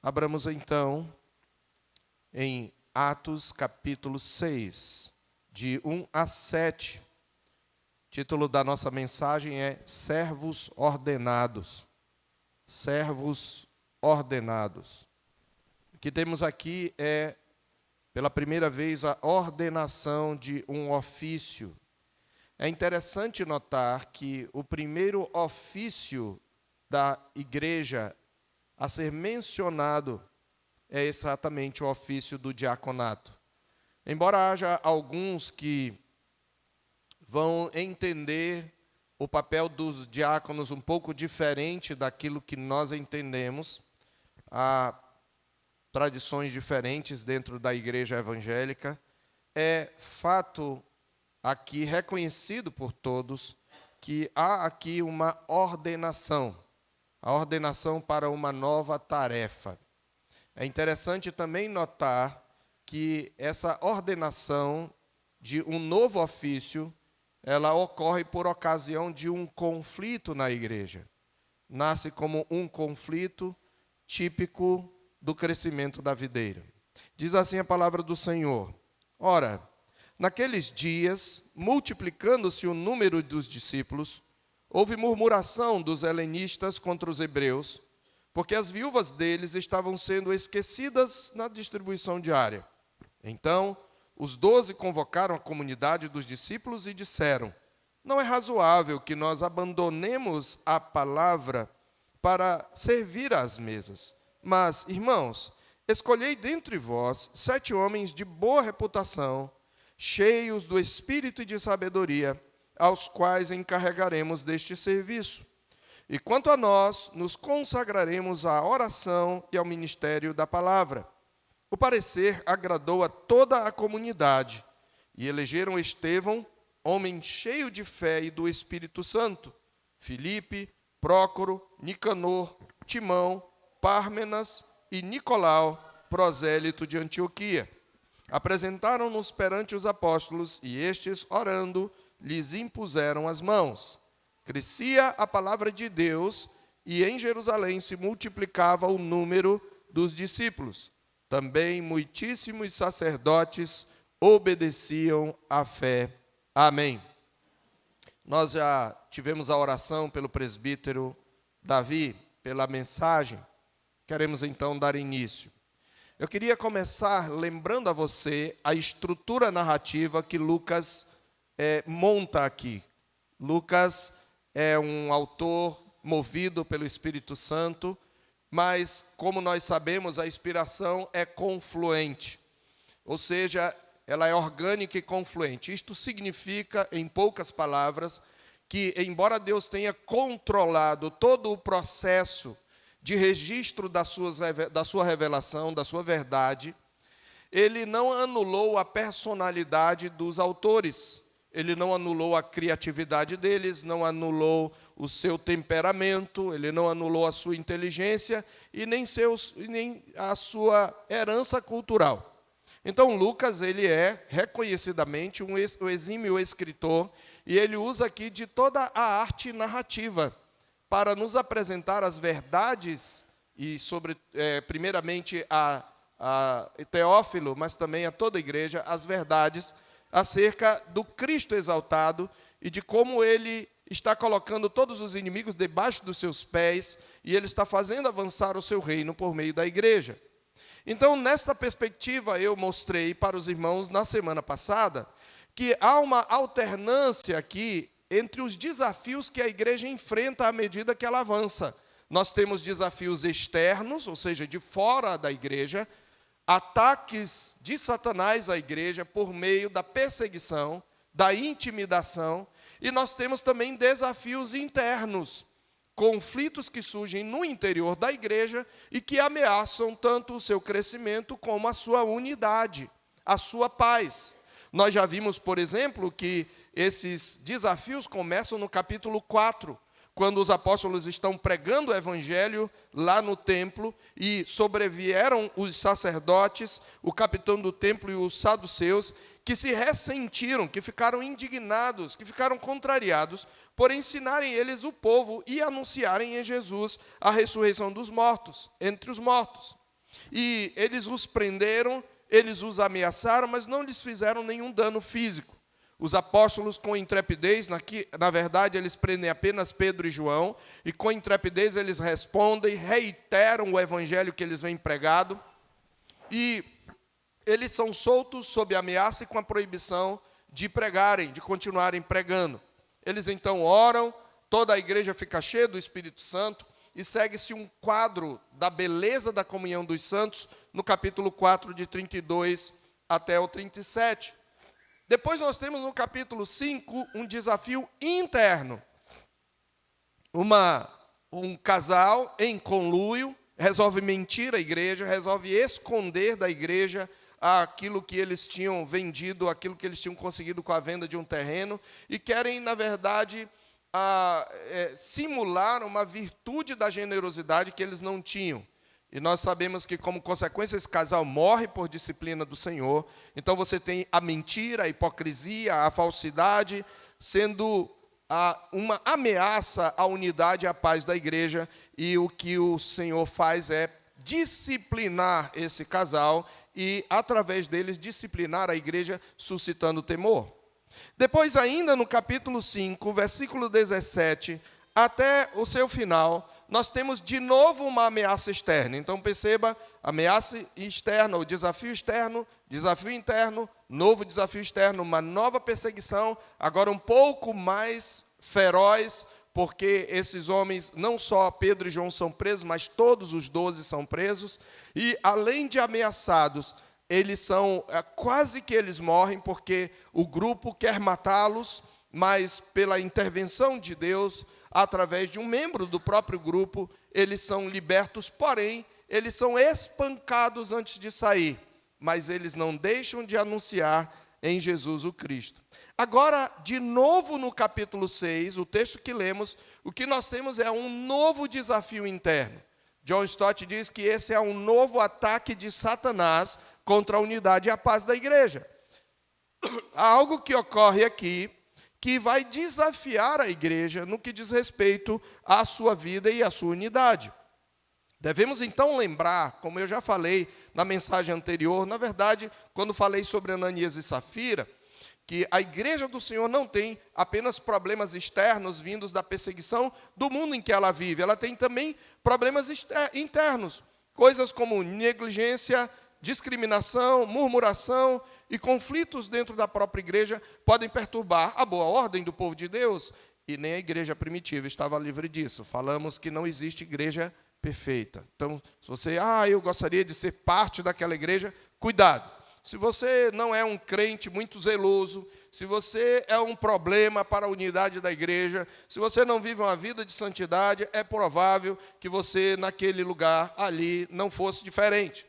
Abramos então em Atos capítulo 6, de 1 a 7. O título da nossa mensagem é Servos Ordenados. Servos Ordenados. O que temos aqui é, pela primeira vez, a ordenação de um ofício. É interessante notar que o primeiro ofício da igreja a ser mencionado é exatamente o ofício do diaconato. Embora haja alguns que vão entender o papel dos diáconos um pouco diferente daquilo que nós entendemos, há tradições diferentes dentro da igreja evangélica, é fato aqui reconhecido por todos que há aqui uma ordenação, a ordenação para uma nova tarefa. É interessante também notar que essa ordenação de um novo ofício, ela ocorre por ocasião de um conflito na igreja. Nasce como um conflito típico do crescimento da videira. Diz assim a palavra do Senhor: Ora, naqueles dias, multiplicando-se o número dos discípulos, houve murmuração dos helenistas contra os hebreus, porque as viúvas deles estavam sendo esquecidas na distribuição diária. Então, os 12 convocaram a comunidade dos discípulos e disseram: Não é razoável que nós abandonemos a palavra para servir às mesas. Mas, irmãos, escolhei dentre vós 7 homens de boa reputação, cheios do espírito e de sabedoria, aos quais encarregaremos deste serviço. E quanto a nós, nos consagraremos à oração e ao ministério da palavra. O parecer agradou a toda a comunidade, e elegeram Estevão, homem cheio de fé e do Espírito Santo, Filipe, Prócoro, Nicanor, Timão, Pármenas e Nicolau, prosélito de Antioquia. Apresentaram-nos perante os apóstolos, e estes, orando, lhes impuseram as mãos. Crescia a palavra de Deus, e em Jerusalém se multiplicava o número dos discípulos. Também muitíssimos sacerdotes obedeciam à fé. Amém. Nós já tivemos a oração pelo presbítero Davi, pela mensagem. Queremos então dar início. Eu queria começar lembrando a você a estrutura narrativa que Lucas monta aqui. Lucas é um autor movido pelo Espírito Santo, mas, como nós sabemos, a inspiração é confluente, ou seja, ela é orgânica e confluente. Isto significa, em poucas palavras, que, embora Deus tenha controlado todo o processo de registro da sua revelação, da sua verdade, ele não anulou a personalidade dos autores. Ele não anulou a criatividade deles, não anulou o seu temperamento, ele não anulou a sua inteligência e nem a sua herança cultural. Então, Lucas, ele é reconhecidamente um exímio escritor, e ele usa aqui de toda a arte narrativa para nos apresentar as verdades, e primeiramente a Teófilo, mas também a toda a igreja, as verdades acerca do Cristo exaltado e de como ele está colocando todos os inimigos debaixo dos seus pés, e ele está fazendo avançar o seu reino por meio da igreja. Então, nesta perspectiva, eu mostrei para os irmãos na semana passada que há uma alternância aqui entre os desafios que a igreja enfrenta à medida que ela avança. Nós temos desafios externos, ou seja, de fora da igreja, ataques de Satanás à igreja por meio da perseguição, da intimidação, e nós temos também desafios internos, conflitos que surgem no interior da igreja e que ameaçam tanto o seu crescimento como a sua unidade, a sua paz. Nós já vimos, por exemplo, que esses desafios começam no capítulo 4, quando os apóstolos estão pregando o evangelho lá no templo, e sobrevieram os sacerdotes, o capitão do templo e os saduceus, que se ressentiram, que ficaram indignados, que ficaram contrariados, por ensinarem eles o povo e anunciarem em Jesus a ressurreição dos mortos, entre os mortos. E eles os prenderam, eles os ameaçaram, mas não lhes fizeram nenhum dano físico. Os apóstolos, com intrepidez, na verdade, eles prendem apenas Pedro e João, e com intrepidez eles respondem, reiteram o evangelho que eles vêm pregado, e eles são soltos sob ameaça e com a proibição de pregarem, de continuarem pregando. Eles então oram, toda a igreja fica cheia do Espírito Santo, e segue-se um quadro da beleza da comunhão dos santos, no capítulo 4, de 32 até o 37. Depois nós temos no capítulo 5 um desafio interno. Um casal em conluio resolve mentir à igreja, resolve esconder da igreja aquilo que eles tinham vendido, aquilo que eles tinham conseguido com a venda de um terreno, e querem, na verdade, simular uma virtude da generosidade que eles não tinham. E nós sabemos que, como consequência, esse casal morre por disciplina do Senhor. Então você tem a mentira, a hipocrisia, a falsidade, sendo uma ameaça à unidade e à paz da igreja. E o que o Senhor faz é disciplinar esse casal e, através deles, disciplinar a igreja, suscitando temor. Depois, ainda no capítulo 5, versículo 17, até o seu final, nós temos de novo uma ameaça externa. Então, perceba, ameaça externa, o desafio externo, desafio interno, novo desafio externo, uma nova perseguição, agora um pouco mais feroz, porque esses homens, não só Pedro e João são presos, mas todos os 12 são presos, e além de ameaçados, eles são, quase que eles morrem, porque o grupo quer matá-los, mas pela intervenção de Deus, através de um membro do próprio grupo, eles são libertos, porém, eles são espancados antes de sair, mas eles não deixam de anunciar em Jesus o Cristo. Agora, de novo no capítulo 6, o texto que lemos, o que nós temos é um novo desafio interno. John Stott diz que esse é um novo ataque de Satanás contra a unidade e a paz da igreja. Há algo que ocorre aqui que vai desafiar a igreja no que diz respeito à sua vida e à sua unidade. Devemos então lembrar, como eu já falei na mensagem anterior, na verdade, quando falei sobre Ananias e Safira, que a igreja do Senhor não tem apenas problemas externos vindos da perseguição do mundo em que ela vive, ela tem também problemas internos, coisas como negligência, discriminação, murmuração e conflitos dentro da própria igreja podem perturbar a boa ordem do povo de Deus, e nem a igreja primitiva estava livre disso. Falamos que não existe igreja perfeita. Então, se você, eu gostaria de ser parte daquela igreja, cuidado. Se você não é um crente muito zeloso, se você é um problema para a unidade da igreja, se você não vive uma vida de santidade, é provável que você, naquele lugar ali, não fosse diferente.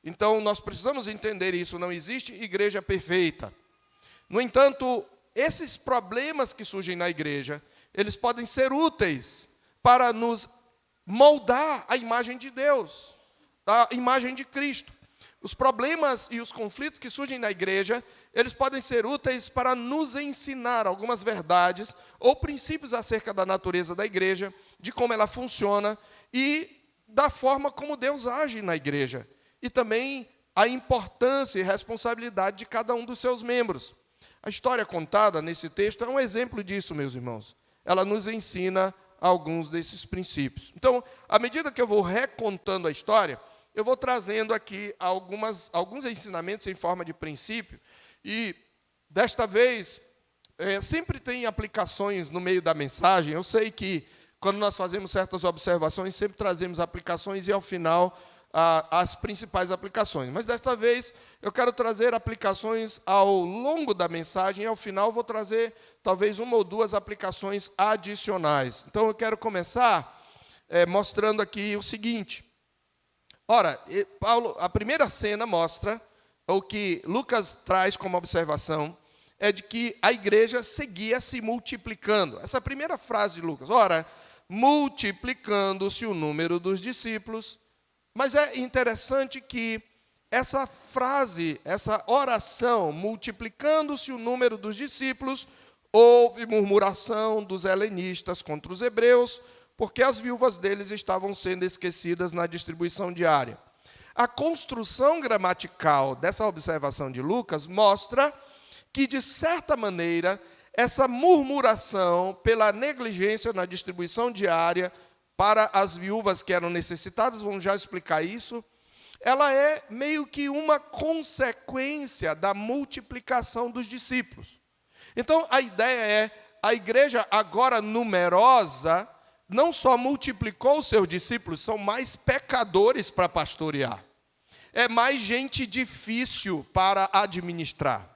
Então, nós precisamos entender isso, não existe igreja perfeita. No entanto, esses problemas que surgem na igreja, eles podem ser úteis para nos moldar a imagem de Deus, a imagem de Cristo. Os problemas e os conflitos que surgem na igreja, eles podem ser úteis para nos ensinar algumas verdades ou princípios acerca da natureza da igreja, de como ela funciona e da forma como Deus age na igreja. E também a importância e responsabilidade de cada um dos seus membros. A história contada nesse texto é um exemplo disso, meus irmãos. Ela nos ensina alguns desses princípios. Então, à medida que eu vou recontando a história, eu vou trazendo aqui alguns ensinamentos em forma de princípio, e desta vez, sempre tem aplicações no meio da mensagem. Eu sei que quando nós fazemos certas observações, sempre trazemos aplicações e ao final as principais aplicações. Mas desta vez eu quero trazer aplicações ao longo da mensagem e ao final vou trazer talvez uma ou duas aplicações adicionais. Então eu quero começar mostrando aqui o seguinte. Ora, a primeira cena mostra, o que Lucas traz como observação, é de que a igreja seguia se multiplicando. Essa primeira frase de Lucas, ora, multiplicando-se o número dos discípulos. Mas é interessante que essa frase, essa oração, multiplicando-se o número dos discípulos, houve murmuração dos helenistas contra os hebreus, porque as viúvas deles estavam sendo esquecidas na distribuição diária. A construção gramatical dessa observação de Lucas mostra que, de certa maneira, essa murmuração pela negligência na distribuição diária para as viúvas que eram necessitadas, vamos já explicar isso, ela é meio que uma consequência da multiplicação dos discípulos. Então, a ideia é, a igreja agora numerosa, não só multiplicou os seus discípulos, são mais pecadores para pastorear. É mais gente difícil para administrar,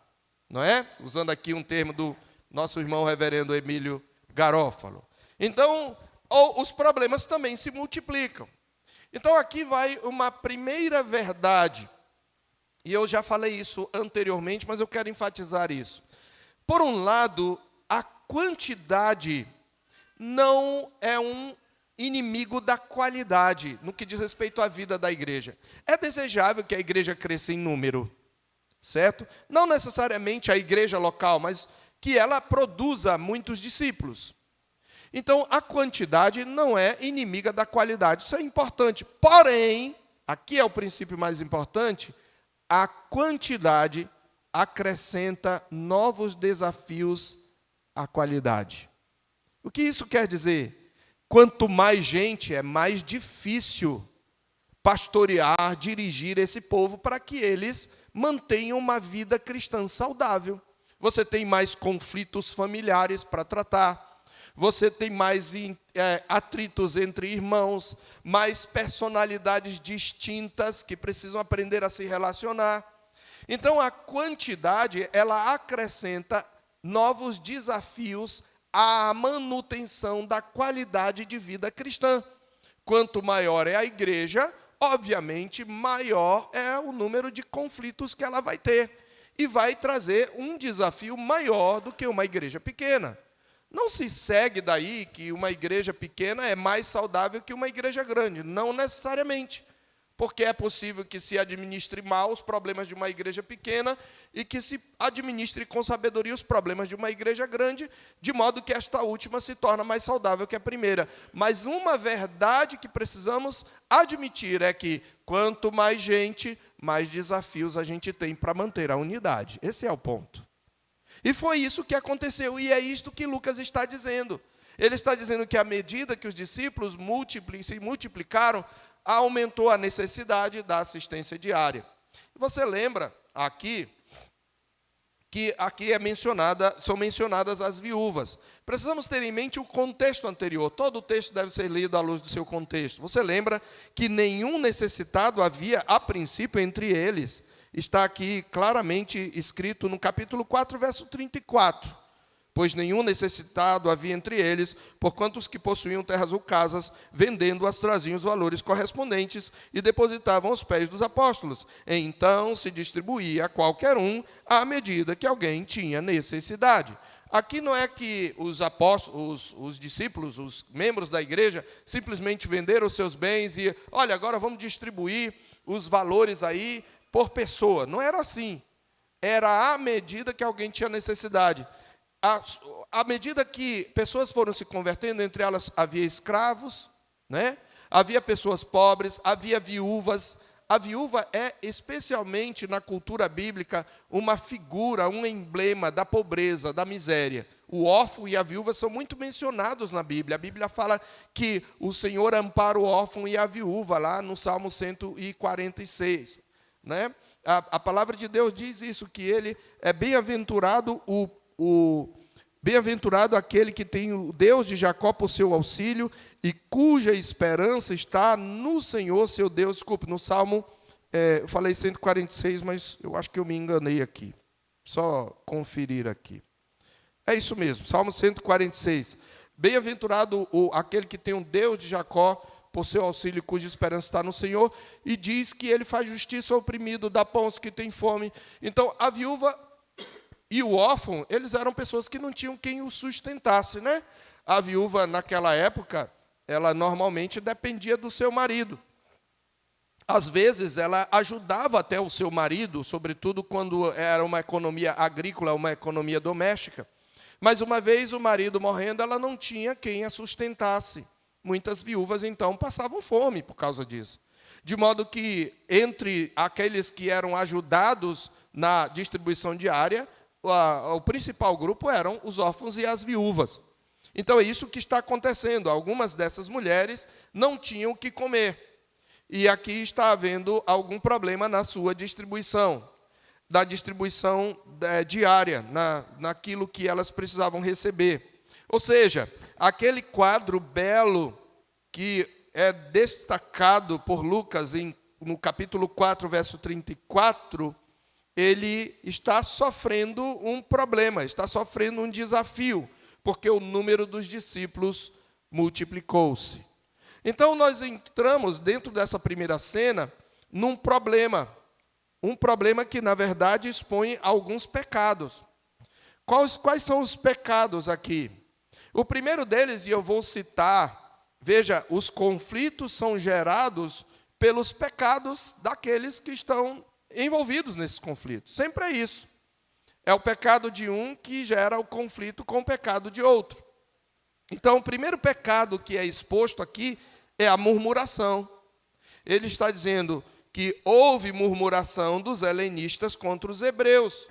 não é? Usando aqui um termo do nosso irmão reverendo Emílio Garófalo. Então, os problemas também se multiplicam. Então, aqui vai uma primeira verdade, e eu já falei isso anteriormente, mas eu quero enfatizar isso. Por um lado, a quantidade não é um inimigo da qualidade, no que diz respeito à vida da igreja. É desejável que a igreja cresça em número, certo? Não necessariamente a igreja local, mas que ela produza muitos discípulos. Então, a quantidade não é inimiga da qualidade, isso é importante. Porém, aqui é o princípio mais importante, a quantidade acrescenta novos desafios à qualidade. O que isso quer dizer? Quanto mais gente, é mais difícil pastorear, dirigir esse povo para que eles mantenham uma vida cristã saudável. Você tem mais conflitos familiares para tratar, você tem mais atritos entre irmãos, mais personalidades distintas que precisam aprender a se relacionar. Então, a quantidade, ela acrescenta novos desafios à manutenção da qualidade de vida cristã. Quanto maior é a igreja, obviamente, maior é o número de conflitos que ela vai ter. E vai trazer um desafio maior do que uma igreja pequena. Não se segue daí que uma igreja pequena é mais saudável que uma igreja grande. Não necessariamente. Porque é possível que se administre mal os problemas de uma igreja pequena e que se administre com sabedoria os problemas de uma igreja grande, de modo que esta última se torna mais saudável que a primeira. Mas uma verdade que precisamos admitir é que quanto mais gente, mais desafios a gente tem para manter a unidade. Esse é o ponto. E foi isso que aconteceu, e é isto que Lucas está dizendo. Ele está dizendo que à medida que os discípulos se multiplicaram, aumentou a necessidade da assistência diária. Você lembra aqui que aqui são mencionadas as viúvas. Precisamos ter em mente o contexto anterior. Todo o texto deve ser lido à luz do seu contexto. Você lembra que nenhum necessitado havia a princípio entre eles. Está aqui claramente escrito no capítulo 4, verso 34. Pois nenhum necessitado havia entre eles, porquanto os que possuíam terras ou casas, vendendo-as, traziam os valores correspondentes e depositavam aos pés dos apóstolos. Então se distribuía a qualquer um à medida que alguém tinha necessidade. Aqui não é que os apóstolos, os discípulos, os membros da igreja, simplesmente venderam os seus bens e, olha, agora vamos distribuir os valores aí por pessoa. Não era assim. Era à medida que alguém tinha necessidade. À medida que pessoas foram se convertendo, entre elas havia escravos, né? Havia pessoas pobres, havia viúvas. A viúva é, especialmente na cultura bíblica, uma figura, um emblema da pobreza, da miséria. O órfão e a viúva são muito mencionados na Bíblia. A Bíblia fala que o Senhor ampara o órfão e a viúva, lá no Salmo 146. Né? A palavra de Deus diz isso, que ele é bem-aventurado bem-aventurado aquele que tem o Deus de Jacó por seu auxílio e cuja esperança está no Senhor, seu Deus. Desculpe, no Salmo, eu falei 146, mas eu acho que eu me enganei aqui. Só conferir aqui. É isso mesmo, Salmo 146. Bem-aventurado aquele que tem o Deus de Jacó por seu auxílio, cuja esperança está no Senhor, e diz que ele faz justiça ao oprimido, dá pão aos que têm fome. Então, a viúva e o órfão, eles eram pessoas que não tinham quem o sustentasse, né? A viúva, naquela época, ela normalmente dependia do seu marido. Às vezes, ela ajudava até o seu marido, sobretudo quando era uma economia agrícola, uma economia doméstica. Mas uma vez o marido morrendo, ela não tinha quem a sustentasse. Muitas viúvas, então, passavam fome por causa disso. De modo que, entre aqueles que eram ajudados na distribuição diária, o principal grupo eram os órfãos e as viúvas. Então, é isso que está acontecendo. Algumas dessas mulheres não tinham o que comer. E aqui está havendo algum problema na sua distribuição, da distribuição diária, naquilo que elas precisavam receber. Ou seja, aquele quadro belo que é destacado por Lucas no capítulo 4, verso 34, ele está sofrendo um problema, está sofrendo um desafio, porque o número dos discípulos multiplicou-se. Então, nós entramos dentro dessa primeira cena num problema, um problema que, na verdade, expõe alguns pecados. Quais são os pecados aqui? O primeiro deles, e eu vou citar, veja, os conflitos são gerados pelos pecados daqueles que estão envolvidos nesses conflitos. Sempre é isso. É o pecado de um que gera o conflito com o pecado de outro. Então, o primeiro pecado que é exposto aqui é a murmuração. Ele está dizendo que houve murmuração dos helenistas contra os hebreus.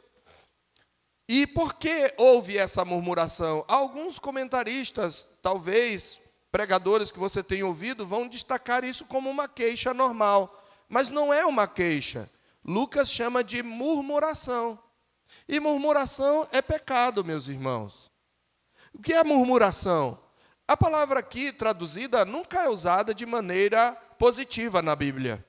E por que houve essa murmuração? Alguns comentaristas, talvez pregadores que você tenha ouvido, vão destacar isso como uma queixa normal. Mas não é uma queixa. Lucas chama de murmuração. E murmuração é pecado, meus irmãos. O que é murmuração? A palavra aqui, traduzida, nunca é usada de maneira positiva na Bíblia.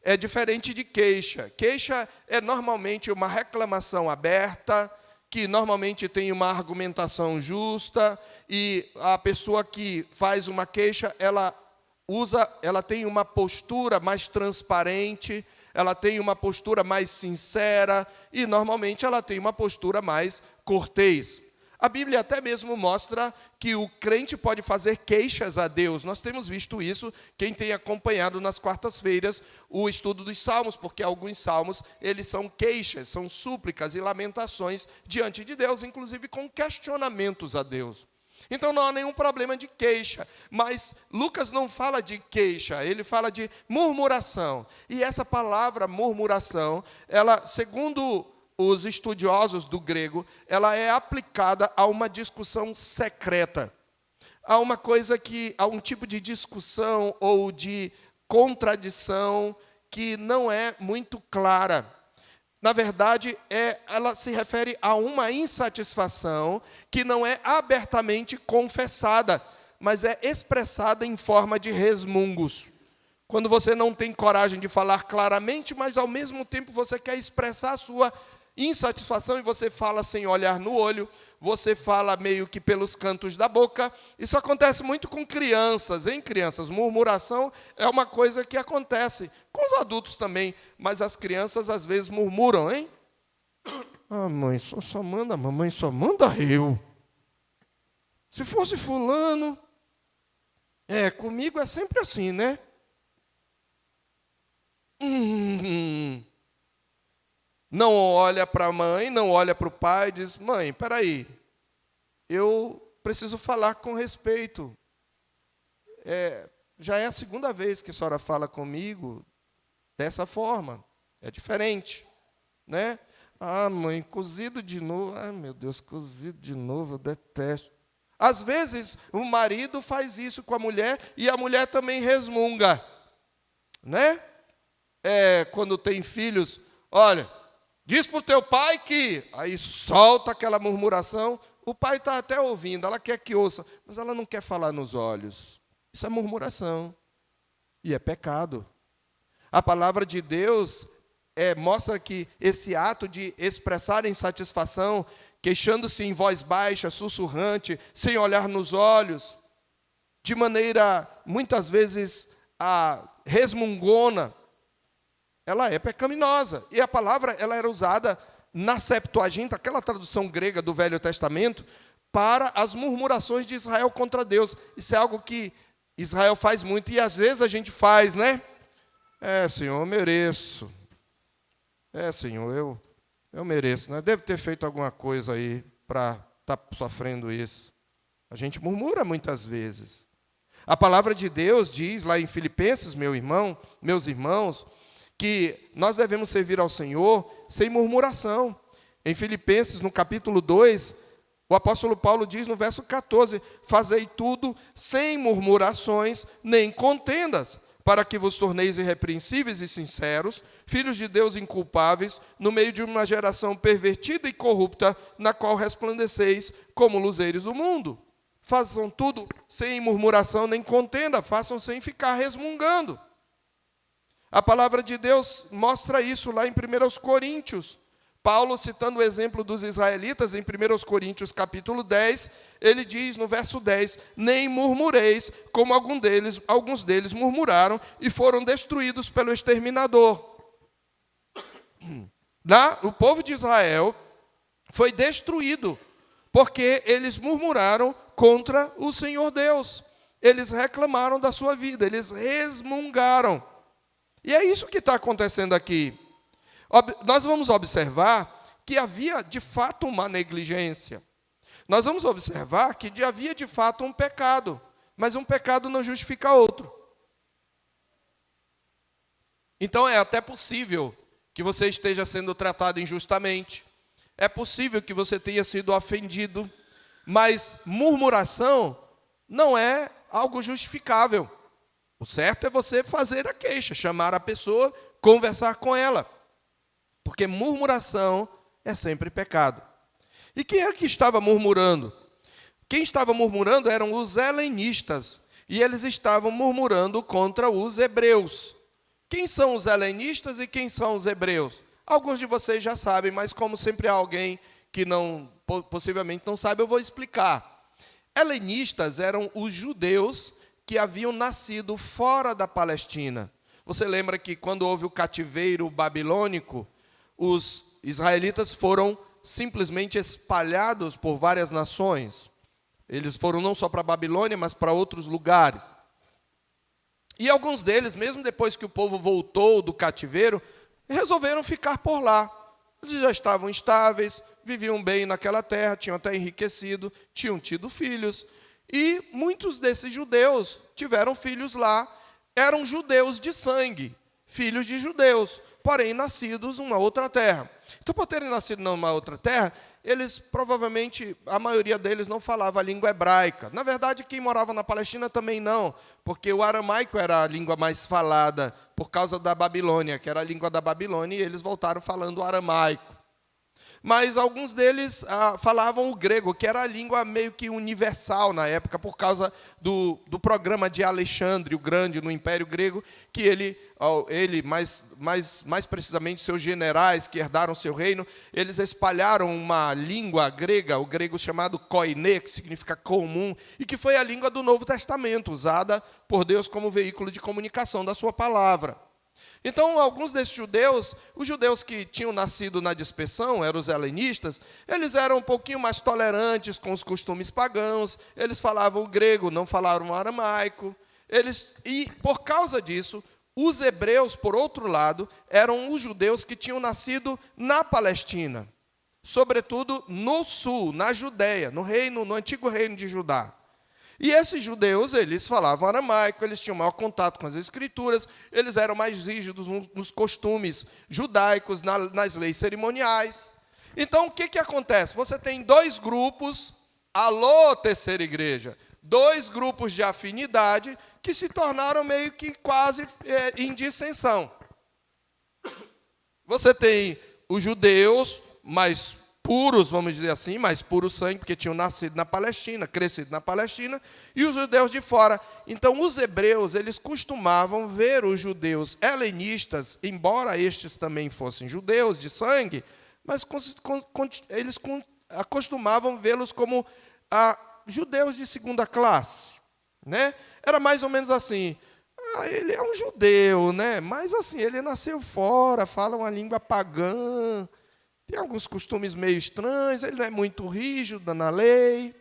É diferente de queixa. Queixa é normalmente uma reclamação aberta, que normalmente tem uma argumentação justa, e a pessoa que faz uma queixa, ela tem uma postura mais transparente, ela tem uma postura mais sincera, e normalmente ela tem uma postura mais cortês. A Bíblia até mesmo mostra que o crente pode fazer queixas a Deus. Nós temos visto isso, quem tem acompanhado nas quartas-feiras o estudo dos salmos, porque alguns salmos, eles são queixas, são súplicas e lamentações diante de Deus, inclusive com questionamentos a Deus. Então não há nenhum problema de queixa, mas Lucas não fala de queixa, ele fala de murmuração. E essa palavra murmuração, ela, segundo os estudiosos do grego, ela é aplicada a uma discussão secreta. Há um tipo de discussão ou de contradição que não é muito clara. Na verdade, ela se refere a uma insatisfação que não é abertamente confessada, mas é expressada em forma de resmungos. Quando você não tem coragem de falar claramente, mas ao mesmo tempo você quer expressar a sua insatisfação e você fala sem olhar no olho, você fala meio que pelos cantos da boca. Isso acontece muito com crianças, hein, crianças? Murmuração é uma coisa que acontece com os adultos também, mas as crianças às vezes murmuram, hein? Ah, mãe, só manda, mamãe só manda eu. Se fosse fulano, comigo é sempre assim, né? Não olha para a mãe, não olha para o pai, diz, mãe, espera aí, eu preciso falar com respeito. Já é a segunda vez que a senhora fala comigo dessa forma, é diferente, né? Ah, mãe, cozido de novo, ai meu Deus, cozido de novo, eu detesto. Às vezes o marido faz isso com a mulher e a mulher também resmunga, né? Quando tem filhos, olha, diz para o teu pai que... Aí solta aquela murmuração. O pai está até ouvindo, ela quer que ouça, mas ela não quer falar nos olhos. Isso é murmuração. E é pecado. A palavra de Deus mostra que esse ato de expressar insatisfação, queixando-se em voz baixa, sussurrante, sem olhar nos olhos, de maneira, muitas vezes, resmungona, ela é pecaminosa. E a palavra ela era usada na Septuaginta, aquela tradução grega do Velho Testamento, para as murmurações de Israel contra Deus. Isso é algo que Israel faz muito, e às vezes a gente faz, né? Senhor, eu mereço. Senhor, eu mereço, né? Deve ter feito alguma coisa aí para estar sofrendo isso. A gente murmura muitas vezes. A palavra de Deus diz lá em Filipenses, meus irmãos, que nós devemos servir ao Senhor sem murmuração. Em Filipenses, no capítulo 2, o apóstolo Paulo diz no verso 14: fazei tudo sem murmurações nem contendas, para que vos torneis irrepreensíveis e sinceros, filhos de Deus inculpáveis, no meio de uma geração pervertida e corrupta, na qual resplandeceis como luzeiros do mundo. Façam tudo sem murmuração nem contenda, façam sem ficar resmungando. A palavra de Deus mostra isso lá em 1 Coríntios. Paulo, citando o exemplo dos israelitas, em 1 Coríntios capítulo 10, ele diz no verso 10, nem murmureis, como alguns deles murmuraram e foram destruídos pelo exterminador. O povo de Israel foi destruído, porque eles murmuraram contra o Senhor Deus. Eles reclamaram da sua vida, eles resmungaram. E é isso que está acontecendo aqui. Nós vamos observar que havia, de fato, uma negligência. Nós vamos observar que havia, de fato, um pecado. Mas um pecado não justifica outro. Então, é até possível que você esteja sendo tratado injustamente. É possível que você tenha sido ofendido. Mas murmuração não é algo justificável. O certo é você fazer a queixa, chamar a pessoa, conversar com ela. Porque murmuração é sempre pecado. E quem é que estava murmurando? Quem estava murmurando eram os helenistas. E eles estavam murmurando contra os hebreus. Quem são os helenistas e quem são os hebreus? Alguns de vocês já sabem, mas como sempre há alguém que possivelmente não sabe, eu vou explicar. Helenistas eram os judeus que haviam nascido fora da Palestina. Você lembra que quando houve o cativeiro babilônico, os israelitas foram simplesmente espalhados por várias nações. Eles foram não só para a Babilônia, mas para outros lugares. E alguns deles, mesmo depois que o povo voltou do cativeiro, resolveram ficar por lá. Eles já estavam estáveis, viviam bem naquela terra, tinham até enriquecido, tinham tido filhos. E muitos desses judeus tiveram filhos lá, eram judeus de sangue, filhos de judeus, porém nascidos numa outra terra. Então, por terem nascido numa outra terra, eles provavelmente, a maioria deles não falava a língua hebraica. Na verdade, quem morava na Palestina também não, porque o aramaico era a língua mais falada por causa da Babilônia, que era a língua da Babilônia, e eles voltaram falando o aramaico. Mas alguns deles falavam o grego, que era a língua meio que universal na época, por causa do programa de Alexandre o Grande no Império Grego, que ele mais precisamente seus generais que herdaram seu reino, eles espalharam uma língua grega, o grego chamado koiné, que significa comum, e que foi a língua do Novo Testamento, usada por Deus como veículo de comunicação da sua palavra. Então, alguns desses judeus, os judeus que tinham nascido na dispersão, eram os helenistas, eles eram um pouquinho mais tolerantes com os costumes pagãos, eles falavam o grego, não falavam o aramaico. E, por causa disso, os hebreus, por outro lado, eram os judeus que tinham nascido na Palestina, sobretudo no sul, na Judéia, no antigo reino de Judá. E esses judeus, eles falavam aramaico, eles tinham maior contato com as escrituras, eles eram mais rígidos nos costumes judaicos, nas leis cerimoniais. Então, o que acontece? Você tem dois grupos, alô, terceira igreja, dois grupos de afinidade que se tornaram meio que quase em dissensão. Você tem os judeus mais puros, vamos dizer assim, mais puro sangue, porque tinham nascido na Palestina, crescido na Palestina, e os judeus de fora. Então, os hebreus, eles costumavam ver os judeus helenistas, embora estes também fossem judeus de sangue, mas eles acostumavam vê-los como judeus de segunda classe, né? Era mais ou menos assim, ele é um judeu, né? Mas assim, ele nasceu fora, fala uma língua pagã, tem alguns costumes meio estranhos, ele não é muito rígido na lei.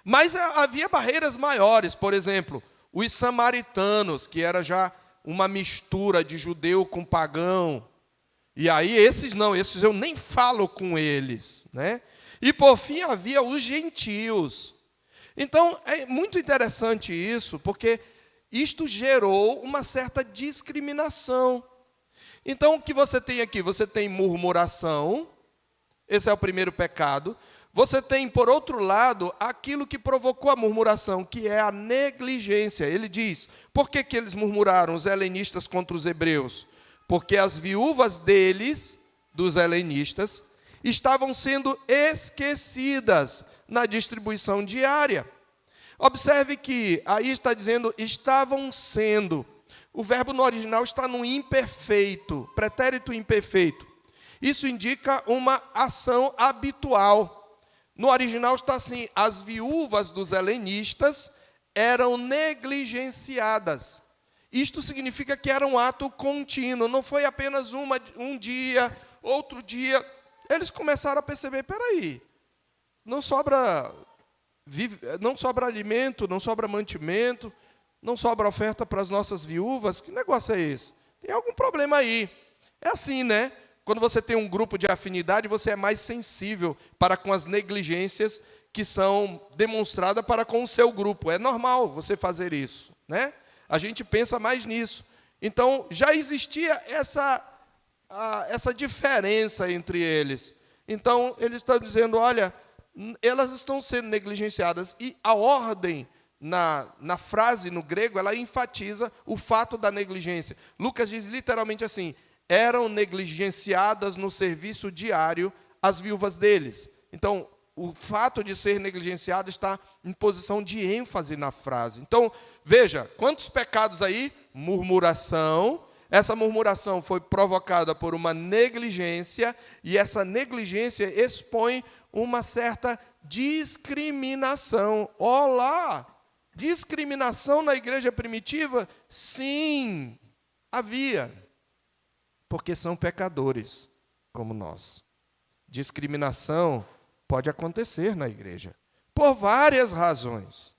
Mas havia barreiras maiores, por exemplo, os samaritanos, que era já uma mistura de judeu com pagão. E aí esses eu nem falo com eles, né? E por fim havia os gentios. Então, é muito interessante isso, porque isto gerou uma certa discriminação. Então, o que você tem aqui? Você tem murmuração, esse é o primeiro pecado. Você tem, por outro lado, aquilo que provocou a murmuração, que é a negligência. Ele diz, por que eles murmuraram, os helenistas contra os hebreus? Porque as viúvas deles, dos helenistas, estavam sendo esquecidas na distribuição diária. Observe que aí está dizendo, estavam sendo. O verbo no original está no imperfeito, pretérito imperfeito. Isso indica uma ação habitual. No original está assim, as viúvas dos helenistas eram negligenciadas. Isto significa que era um ato contínuo, não foi apenas um dia, outro dia. Eles começaram a perceber, espera aí, não sobra alimento, não sobra mantimento, não sobra oferta para as nossas viúvas, que negócio é esse? Tem algum problema aí. É assim, né? Quando você tem um grupo de afinidade, você é mais sensível para com as negligências que são demonstradas para com o seu grupo. É normal você fazer isso, né? A gente pensa mais nisso. Então, já existia essa diferença entre eles. Então, eles estão dizendo, olha, elas estão sendo negligenciadas. E a ordem, na frase no grego, ela enfatiza o fato da negligência. Lucas diz literalmente assim, eram negligenciadas no serviço diário as viúvas deles. Então, o fato de ser negligenciado está em posição de ênfase na frase. Então, veja, quantos pecados aí? Murmuração. Essa murmuração foi provocada por uma negligência, e essa negligência expõe uma certa discriminação. Olá! Discriminação na igreja primitiva? Sim, havia. Porque são pecadores, como nós. Discriminação pode acontecer na igreja, por várias razões.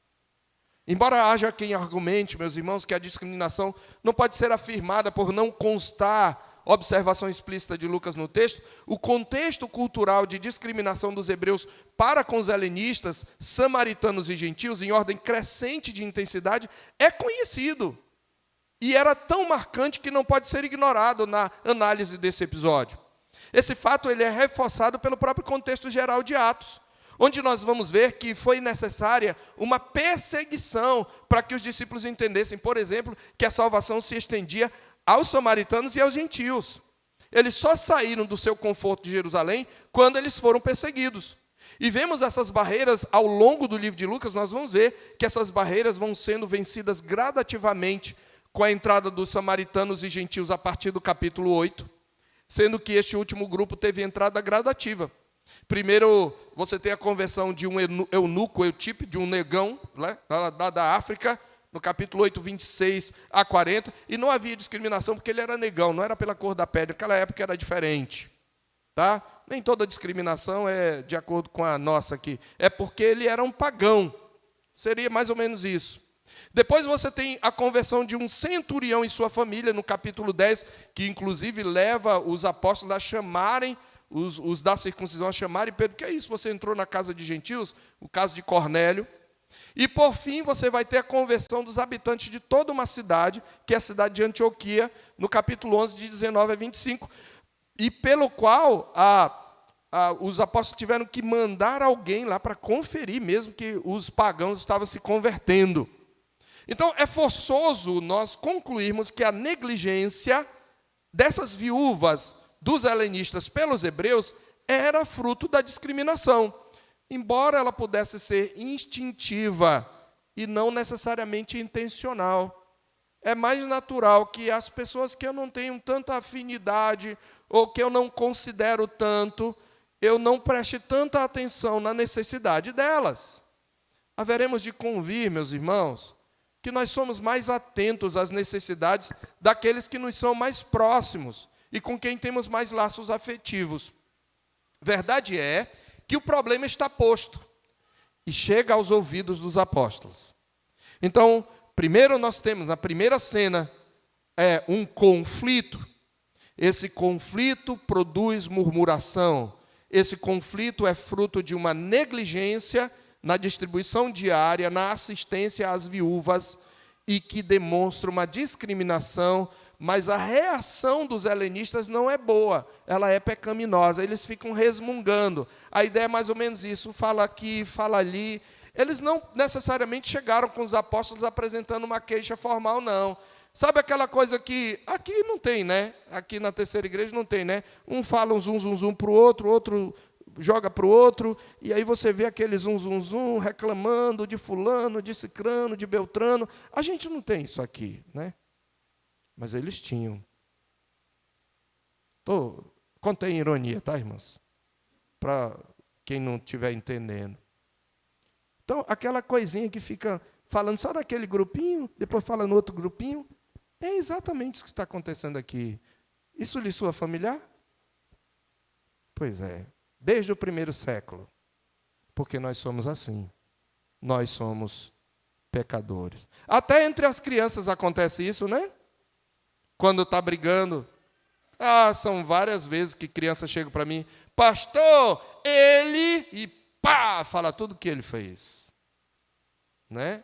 Embora haja quem argumente, meus irmãos, que a discriminação não pode ser afirmada por não constar observação explícita de Lucas no texto, o contexto cultural de discriminação dos hebreus para com os helenistas, samaritanos e gentios, em ordem crescente de intensidade, é conhecido. E era tão marcante que não pode ser ignorado na análise desse episódio. Esse fato ele é reforçado pelo próprio contexto geral de Atos, onde nós vamos ver que foi necessária uma perseguição para que os discípulos entendessem, por exemplo, que a salvação se estendia aos samaritanos e aos gentios. Eles só saíram do seu conforto de Jerusalém quando eles foram perseguidos. E vemos essas barreiras ao longo do livro de Lucas, nós vamos ver que essas barreiras vão sendo vencidas gradativamente com a entrada dos samaritanos e gentios a partir do capítulo 8, sendo que este último grupo teve entrada gradativa. Primeiro, você tem a conversão de um eunuco, Eutípe, de um negão, né, lá da África, no capítulo 8, 26 a 40, e não havia discriminação porque ele era negão, não era pela cor da pele, naquela época era diferente. Tá? Nem toda discriminação é de acordo com a nossa aqui, é porque ele era um pagão, seria mais ou menos isso. Depois você tem a conversão de um centurião e sua família, no capítulo 10, que inclusive leva os apóstolos a chamarem, os da circuncisão a chamarem Pedro, que é isso, você entrou na casa de gentios, o caso de Cornélio. E por fim você vai ter a conversão dos habitantes de toda uma cidade, que é a cidade de Antioquia, no capítulo 11, de 19 a 25, e pelo qual os apóstolos tiveram que mandar alguém lá para conferir mesmo que os pagãos estavam se convertendo. Então, é forçoso nós concluirmos que a negligência dessas viúvas dos helenistas pelos hebreus era fruto da discriminação, embora ela pudesse ser instintiva e não necessariamente intencional. É mais natural que as pessoas que eu não tenho tanta afinidade ou que eu não considero tanto, eu não preste tanta atenção na necessidade delas. Haveremos de convir, meus irmãos, que nós somos mais atentos às necessidades daqueles que nos são mais próximos e com quem temos mais laços afetivos. Verdade é que o problema está posto e chega aos ouvidos dos apóstolos. Então, primeiro nós temos, na primeira cena, um conflito. Esse conflito produz murmuração. Esse conflito é fruto de uma negligência na distribuição diária, na assistência às viúvas, e que demonstra uma discriminação, mas a reação dos helenistas não é boa, ela é pecaminosa, eles ficam resmungando. A ideia é mais ou menos isso, fala aqui, fala ali. Eles não necessariamente chegaram com os apóstolos apresentando uma queixa formal, não. Sabe aquela coisa que aqui não tem, né? Aqui na terceira igreja não tem, né? Um fala um zum para o outro, outro joga para o outro, e aí você vê aquele zum reclamando de fulano, de cicrano, de beltrano. A gente não tem isso aqui, né? Mas eles tinham. Contém ironia, tá, irmãos? Para quem não estiver entendendo. Então, aquela coisinha que fica falando só naquele grupinho, depois fala no outro grupinho, é exatamente isso que está acontecendo aqui. Isso lhe soa familiar? Pois é, desde o primeiro século. Porque nós somos assim. Nós somos pecadores. Até entre as crianças acontece isso, né? Quando está brigando. São várias vezes que criança chega para mim, pastor, ele, e pá, fala tudo o que ele fez. Né?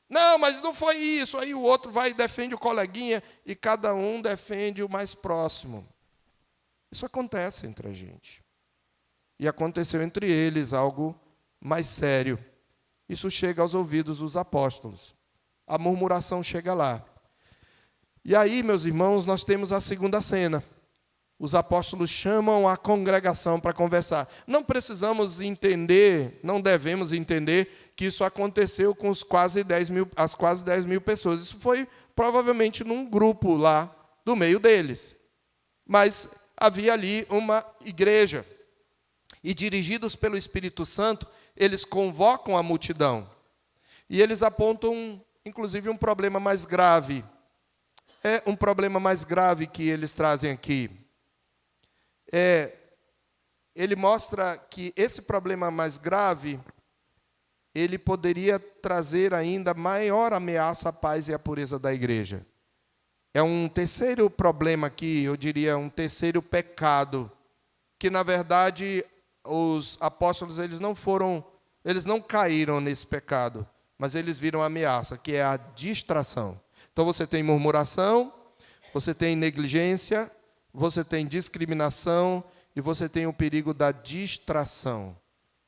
Não, mas não foi isso. Aí o outro vai e defende o coleguinha, e cada um defende o mais próximo. Isso acontece entre a gente. E aconteceu entre eles algo mais sério. Isso chega aos ouvidos dos apóstolos. A murmuração chega lá. E aí, meus irmãos, nós temos a segunda cena. Os apóstolos chamam a congregação para conversar. Não precisamos entender, não devemos entender que isso aconteceu com as quase 10 mil pessoas. Isso foi provavelmente num grupo lá do meio deles. Mas havia ali uma igreja. E dirigidos pelo Espírito Santo, eles convocam a multidão. E eles apontam, inclusive, um problema mais grave. É um problema mais grave que eles trazem aqui. Ele mostra que esse problema mais grave, ele poderia trazer ainda maior ameaça à paz e à pureza da igreja. É um terceiro problema aqui, eu diria um terceiro pecado, que na verdade os apóstolos eles não caíram nesse pecado, mas eles viram a ameaça, que é a distração. Então você tem murmuração, você tem negligência, você tem discriminação e você tem o perigo da distração.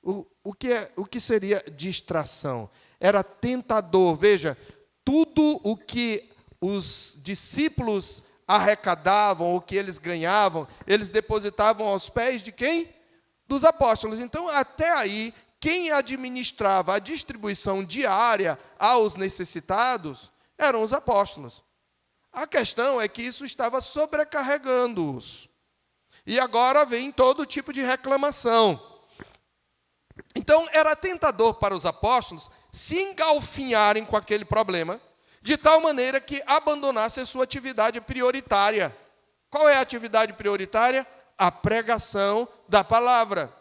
O que seria distração? Era tentador. Veja, tudo o que os discípulos arrecadavam, o que eles ganhavam, eles depositavam aos pés de quem? Dos apóstolos. Então, até aí, quem administrava a distribuição diária aos necessitados eram os apóstolos. A questão é que isso estava sobrecarregando-os. E agora vem todo tipo de reclamação. Então, era tentador para os apóstolos se engalfinharem com aquele problema, de tal maneira que abandonassem a sua atividade prioritária. Qual é a atividade prioritária? A pregação da palavra.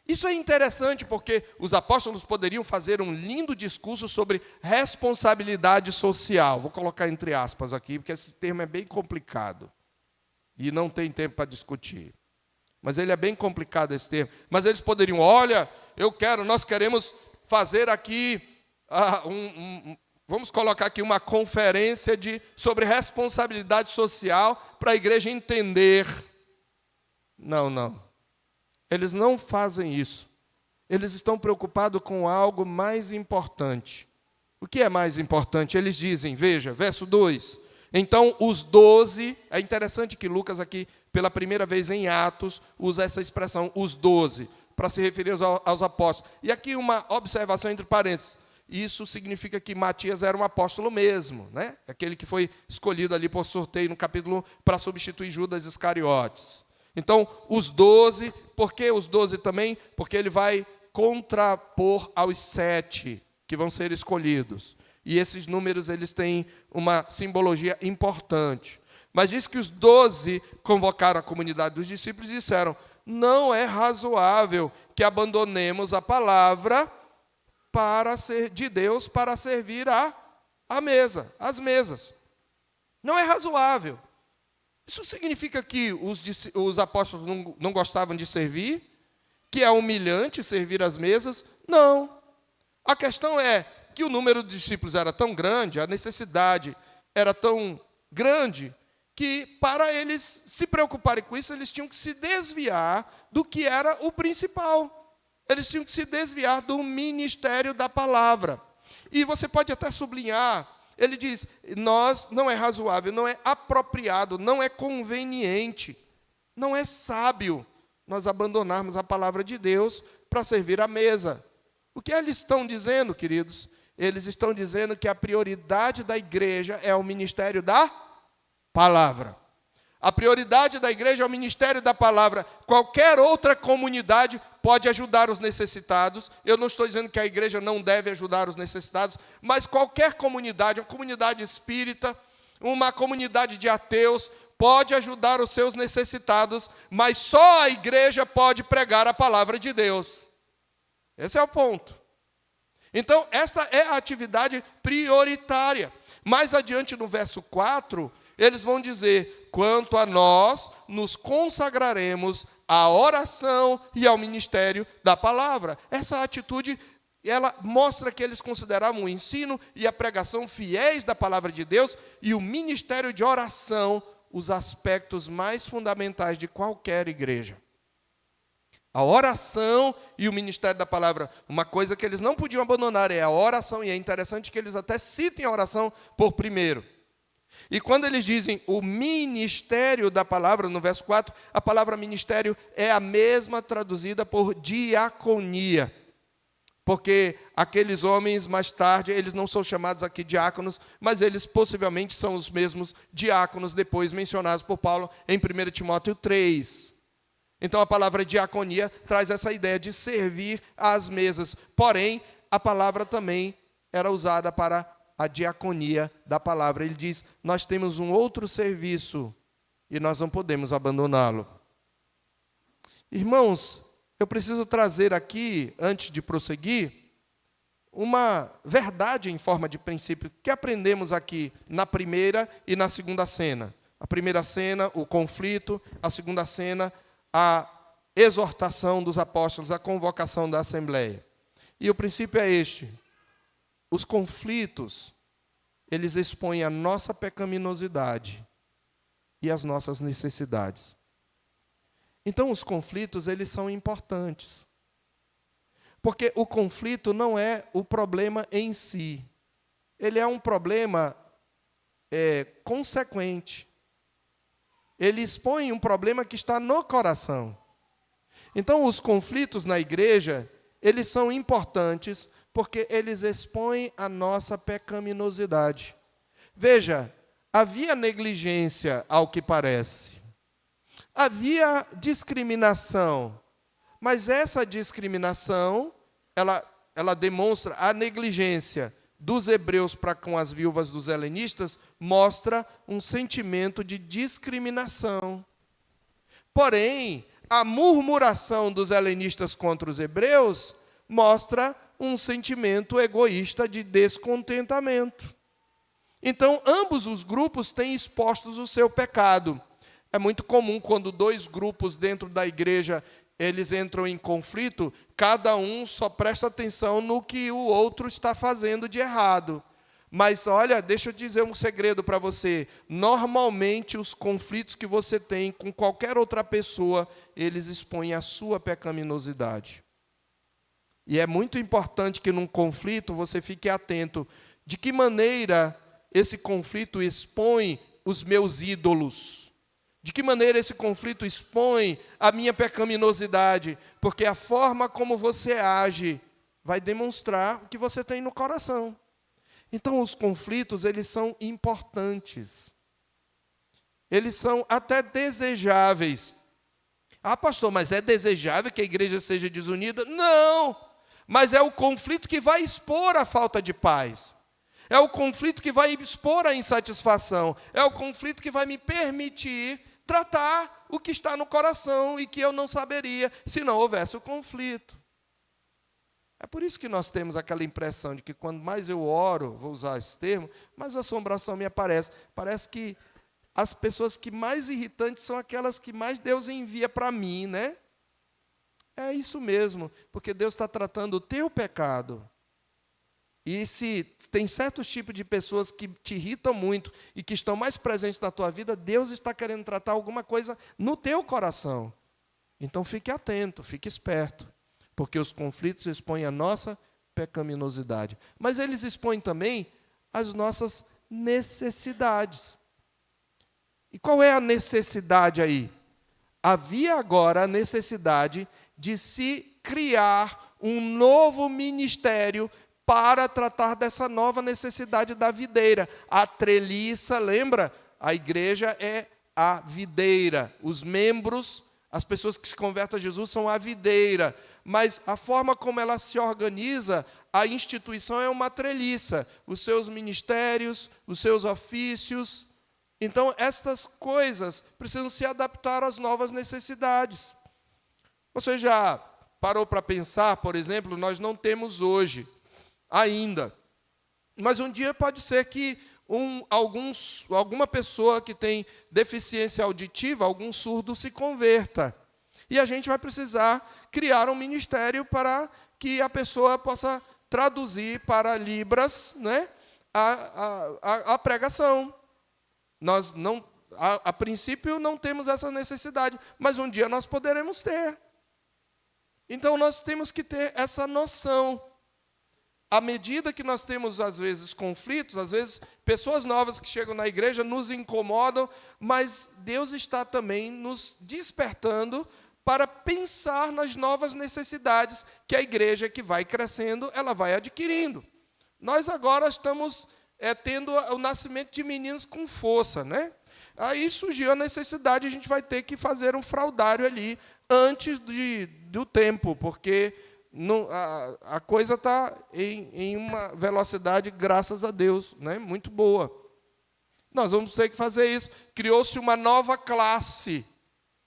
Isso é interessante porque os apóstolos poderiam fazer um lindo discurso sobre responsabilidade social. Vou colocar entre aspas aqui, porque esse termo é bem complicado. E não tem tempo para discutir. Mas ele é bem complicado esse termo. Mas eles poderiam, olha, nós queremos fazer aqui, vamos colocar aqui uma conferência sobre responsabilidade social para a igreja entender. Não. Eles não fazem isso. Eles estão preocupados com algo mais importante. O que é mais importante? Eles dizem, veja, verso 2. Então, os 12, é interessante que Lucas aqui, pela primeira vez em Atos, usa essa expressão, os 12, para se referir aos apóstolos. E aqui uma observação entre parênteses. Isso significa que Matias era um apóstolo mesmo, né? Aquele que foi escolhido ali por sorteio no capítulo 1 para substituir Judas Iscariotes. Então, os 12, por que os 12 também? Porque ele vai contrapor aos 7 que vão ser escolhidos. E esses números eles têm uma simbologia importante. Mas diz que os 12 convocaram a comunidade dos discípulos e disseram, não é razoável que abandonemos a palavra de Deus para servir às mesas. Não é razoável. Isso significa que os apóstolos não gostavam de servir? Que é humilhante servir às mesas? Não. A questão é que o número de discípulos era tão grande, a necessidade era tão grande, que para eles se preocuparem com isso, eles tinham que se desviar do que era o principal. Eles tinham que se desviar do ministério da palavra. E você pode até sublinhar, ele diz, não é razoável, não é apropriado, não é conveniente, não é sábio nós abandonarmos a palavra de Deus para servir à mesa. O que eles estão dizendo, queridos? Eles estão dizendo que a prioridade da igreja é o ministério da palavra. A prioridade da igreja é o ministério da palavra. Qualquer outra comunidade pode ajudar os necessitados. Eu não estou dizendo que a igreja não deve ajudar os necessitados, mas qualquer comunidade, uma comunidade espírita, uma comunidade de ateus, pode ajudar os seus necessitados, mas só a igreja pode pregar a palavra de Deus. Esse é o ponto. Então, esta é a atividade prioritária. Mais adiante, no verso 4, eles vão dizer, quanto a nós, nos consagraremos à oração e ao ministério da palavra. Essa atitude, ela mostra que eles consideravam o ensino e a pregação fiéis da palavra de Deus e o ministério de oração os aspectos mais fundamentais de qualquer igreja. A oração e o ministério da palavra, uma coisa que eles não podiam abandonar é a oração, e é interessante que eles até citem a oração por primeiro. E quando eles dizem o ministério da palavra, no verso 4, a palavra ministério é a mesma traduzida por diaconia. Porque aqueles homens, mais tarde, eles não são chamados aqui diáconos, mas eles possivelmente são os mesmos diáconos depois mencionados por Paulo em 1 Timóteo 3. Então, a palavra diaconia traz essa ideia de servir às mesas. Porém, a palavra também era usada para a diaconia da palavra. Ele diz, nós temos um outro serviço e nós não podemos abandoná-lo. Irmãos, eu preciso trazer aqui, antes de prosseguir, uma verdade em forma de princípio que aprendemos aqui na primeira e na segunda cena. A primeira cena, o conflito; a segunda cena, a exortação dos apóstolos, a convocação da assembleia. E o princípio é este: os conflitos, eles expõem a nossa pecaminosidade e as nossas necessidades. Então, os conflitos, eles são importantes. Porque o conflito não é o problema em si. Ele é um problema consequente. Ele expõe um problema que está no coração. Então, os conflitos na igreja, eles são importantes porque eles expõem a nossa pecaminosidade. Veja, havia negligência, ao que parece. Havia discriminação, mas essa discriminação, ela demonstra a negligência dos hebreus para com as viúvas dos helenistas, mostra um sentimento de discriminação. Porém, a murmuração dos helenistas contra os hebreus mostra um sentimento egoísta de descontentamento. Então, ambos os grupos têm expostos o seu pecado. É muito comum quando dois grupos dentro da igreja, eles entram em conflito, cada um só presta atenção no que o outro está fazendo de errado. Mas olha, deixa eu dizer um segredo para você. Normalmente os conflitos que você tem com qualquer outra pessoa, eles expõem a sua pecaminosidade. E é muito importante que num conflito você fique atento de que maneira esse conflito expõe os meus ídolos. De que maneira esse conflito expõe a minha pecaminosidade? Porque a forma como você age vai demonstrar o que você tem no coração. Então, os conflitos, eles são importantes. Eles são até desejáveis. Ah, pastor, mas é desejável que a igreja seja desunida? Não! Mas é o conflito que vai expor a falta de paz. É o conflito que vai expor a insatisfação. É o conflito que vai me permitir tratar o que está no coração e que eu não saberia se não houvesse o conflito. É por isso que nós temos aquela impressão de que quando mais eu oro, vou usar esse termo, mais assombração me aparece. Parece que as pessoas que mais irritantes são aquelas que mais Deus envia para mim, né? É isso mesmo, porque Deus está tratando o teu pecado. E se tem certos tipos de pessoas que te irritam muito e que estão mais presentes na tua vida, Deus está querendo tratar alguma coisa no teu coração. Então fique atento, fique esperto, porque os conflitos expõem a nossa pecaminosidade. Mas eles expõem também as nossas necessidades. E qual é a necessidade aí? Havia agora a necessidade de se criar um novo ministério para tratar dessa nova necessidade da videira. A treliça, lembra? A igreja é a videira. Os membros, as pessoas que se convertem a Jesus são a videira. Mas a forma como ela se organiza, a instituição é uma treliça. Os seus ministérios, os seus ofícios. Então, estas coisas precisam se adaptar às novas necessidades. Você já parou para pensar, por exemplo, nós não temos hoje ainda, mas um dia pode ser que alguma pessoa que tem deficiência auditiva, algum surdo, se converta. E a gente vai precisar criar um ministério para que a pessoa possa traduzir para Libras, né, a pregação. Nós não, a princípio não temos essa necessidade, mas um dia nós poderemos ter. Então nós temos que ter essa noção. À medida que nós temos, às vezes, conflitos, às vezes, pessoas novas que chegam na igreja nos incomodam, mas Deus está também nos despertando para pensar nas novas necessidades que a igreja que vai crescendo, ela vai adquirindo. Nós agora estamos tendo o nascimento de meninos com força, né? Aí surgiu a necessidade, a gente vai ter que fazer um fraudário ali antes do tempo, porque a coisa está em uma velocidade, graças a Deus, né, muito boa. Nós vamos ter que fazer isso. Criou-se uma nova classe.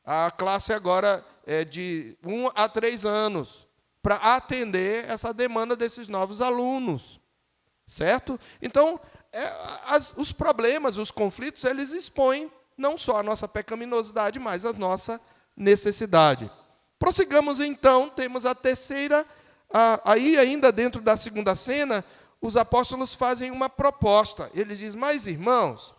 A classe agora é de 1 a 3 anos, para atender essa demanda desses novos alunos. Certo? Então, os problemas, os conflitos, eles expõem não só a nossa pecaminosidade, mas a nossa necessidade. Prossigamos então, temos a terceira, aí ainda dentro da segunda cena, os apóstolos fazem uma proposta. Eles dizem, mas irmãos,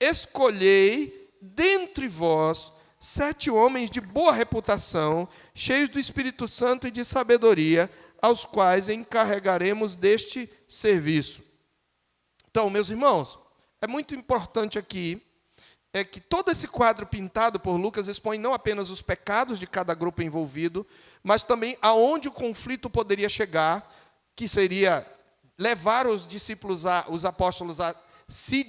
escolhei dentre vós 7 homens de boa reputação, cheios do Espírito Santo e de sabedoria, aos quais encarregaremos deste serviço. Então, meus irmãos, é muito importante aqui que todo esse quadro pintado por Lucas expõe não apenas os pecados de cada grupo envolvido, mas também aonde o conflito poderia chegar, que seria levar os discípulos, os apóstolos, a se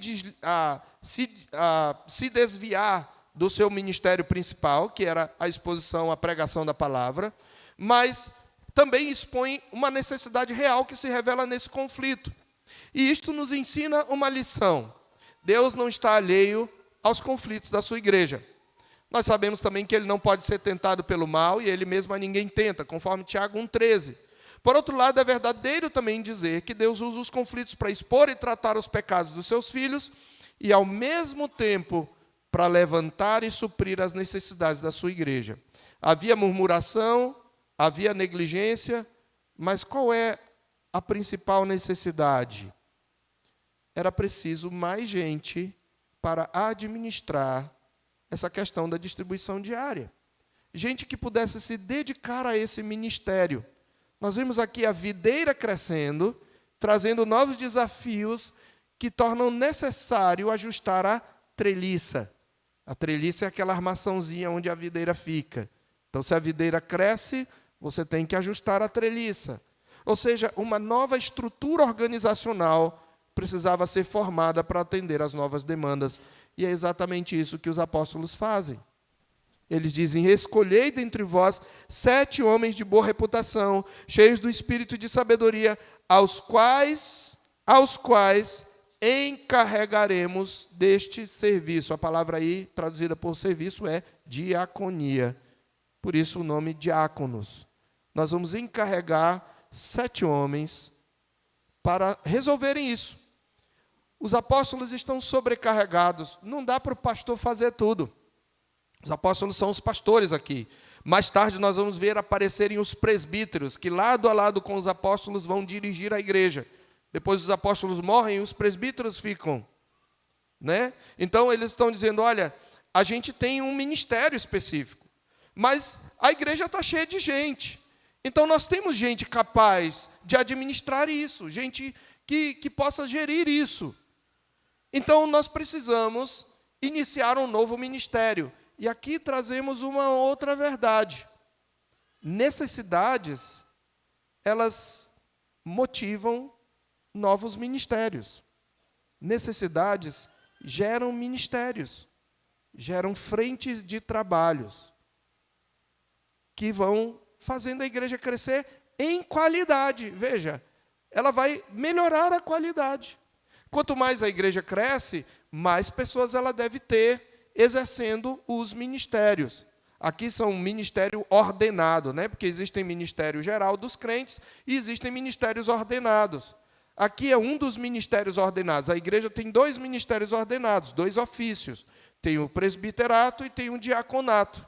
desviar do seu ministério principal, que era a exposição, a pregação da palavra, mas também expõe uma necessidade real que se revela nesse conflito. E isto nos ensina uma lição. Deus não está alheio aos conflitos da sua igreja. Nós sabemos também que ele não pode ser tentado pelo mal, e ele mesmo a ninguém tenta, conforme Tiago 1,13. Por outro lado, é verdadeiro também dizer que Deus usa os conflitos para expor e tratar os pecados dos seus filhos, e ao mesmo tempo para levantar e suprir as necessidades da sua igreja. Havia murmuração, havia negligência, mas qual é a principal necessidade? Era preciso mais gente para administrar essa questão da distribuição diária. Gente que pudesse se dedicar a esse ministério. Nós vimos aqui a videira crescendo, trazendo novos desafios que tornam necessário ajustar a treliça. A treliça é aquela armaçãozinha onde a videira fica. Então, se a videira cresce, você tem que ajustar a treliça. Ou seja, uma nova estrutura organizacional precisava ser formada para atender às novas demandas. E é exatamente isso que os apóstolos fazem. Eles dizem, escolhei dentre vós 7 homens de boa reputação, cheios do espírito de sabedoria, aos quais encarregaremos deste serviço. A palavra aí, traduzida por serviço, é diaconia. Por isso o nome diáconos. Nós vamos encarregar 7 homens para resolverem isso. Os apóstolos estão sobrecarregados. Não dá para o pastor fazer tudo. Os apóstolos são os pastores aqui. Mais tarde nós vamos ver aparecerem os presbíteros, que lado a lado com os apóstolos vão dirigir a igreja. Depois os apóstolos morrem e os presbíteros ficam, né? Então eles estão dizendo, olha, a gente tem um ministério específico, mas a igreja está cheia de gente. Então nós temos gente capaz de administrar isso, gente que possa gerir isso. Então nós precisamos iniciar um novo ministério. E aqui trazemos uma outra verdade. Necessidades, elas motivam novos ministérios. Necessidades geram ministérios, geram frentes de trabalhos que vão fazendo a igreja crescer em qualidade. Veja, ela vai melhorar a qualidade. Quanto mais a igreja cresce, mais pessoas ela deve ter exercendo os ministérios. Aqui são um ministério ordenado, né? Porque existem ministério geral dos crentes e existem ministérios ordenados. Aqui é um dos ministérios ordenados. A igreja tem 2 ministérios ordenados, 2 ofícios. Tem o presbiterato e tem o diaconato.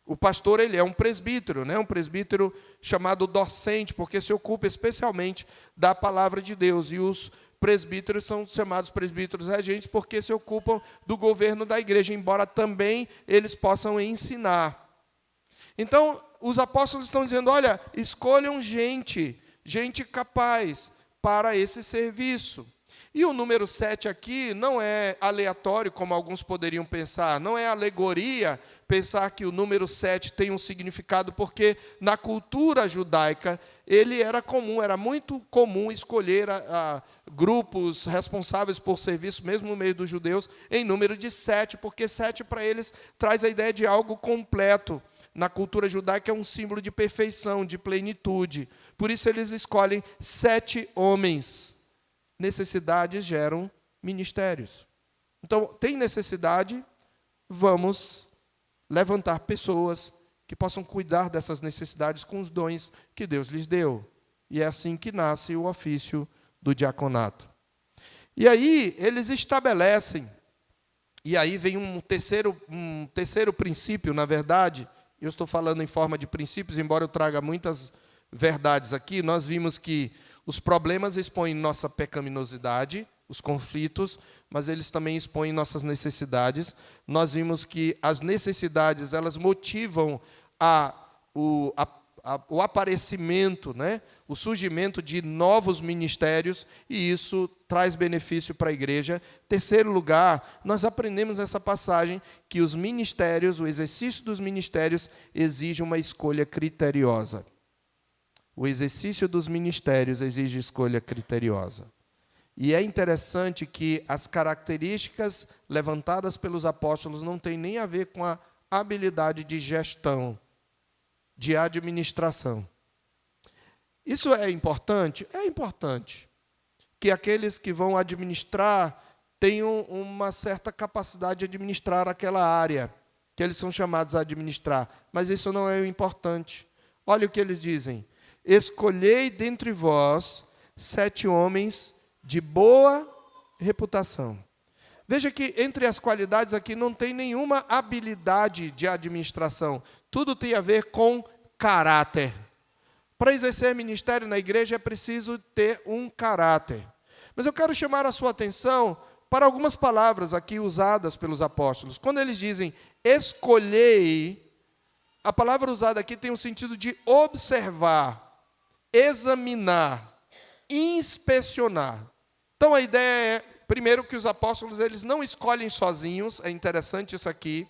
O pastor, ele é um presbítero, né? Um presbítero chamado docente, porque se ocupa especialmente da palavra de Deus. E os presbíteros são chamados presbíteros regentes porque se ocupam do governo da igreja, embora também eles possam ensinar. Então, os apóstolos estão dizendo, olha, escolham gente capaz para esse serviço. E o número 7 aqui não é aleatório, como alguns poderiam pensar, não é alegoria pensar que o número 7 tem um significado, porque na cultura judaica ele era muito comum escolher grupos responsáveis por serviço, mesmo no meio dos judeus, em número de 7, porque 7 para eles traz a ideia de algo completo. Na cultura judaica é um símbolo de perfeição, de plenitude. Por isso eles escolhem 7 homens. Necessidades geram ministérios. Então, tem necessidade, vamos levantar pessoas que possam cuidar dessas necessidades com os dons que Deus lhes deu. E é assim que nasce o ofício do diaconato. E aí, eles estabelecem, e aí vem um terceiro princípio, na verdade, eu estou falando em forma de princípios, embora eu traga muitas verdades aqui, nós vimos que os problemas expõem nossa pecaminosidade, os conflitos, mas eles também expõem nossas necessidades. Nós vimos que as necessidades, elas motivam o aparecimento, né? O surgimento de novos ministérios, e isso traz benefício para a igreja. Terceiro lugar, nós aprendemos nessa passagem que os ministérios, o exercício dos ministérios, exige uma escolha criteriosa. O exercício dos ministérios exige escolha criteriosa. E é interessante que as características levantadas pelos apóstolos não têm nem a ver com a habilidade de gestão, de administração. Isso é importante? É importante. Que aqueles que vão administrar tenham uma certa capacidade de administrar aquela área que eles são chamados a administrar. Mas isso não é o importante. Olha o que eles dizem. Escolhei dentre vós 7 homens de boa reputação. Veja que entre as qualidades aqui não tem nenhuma habilidade de administração. Tudo tem a ver com caráter. Para exercer ministério na igreja é preciso ter um caráter. Mas eu quero chamar a sua atenção para algumas palavras aqui usadas pelos apóstolos. Quando eles dizem escolhei, a palavra usada aqui tem o sentido de observar, examinar, inspecionar. Então a ideia é, primeiro, que os apóstolos eles não escolhem sozinhos, é interessante isso aqui.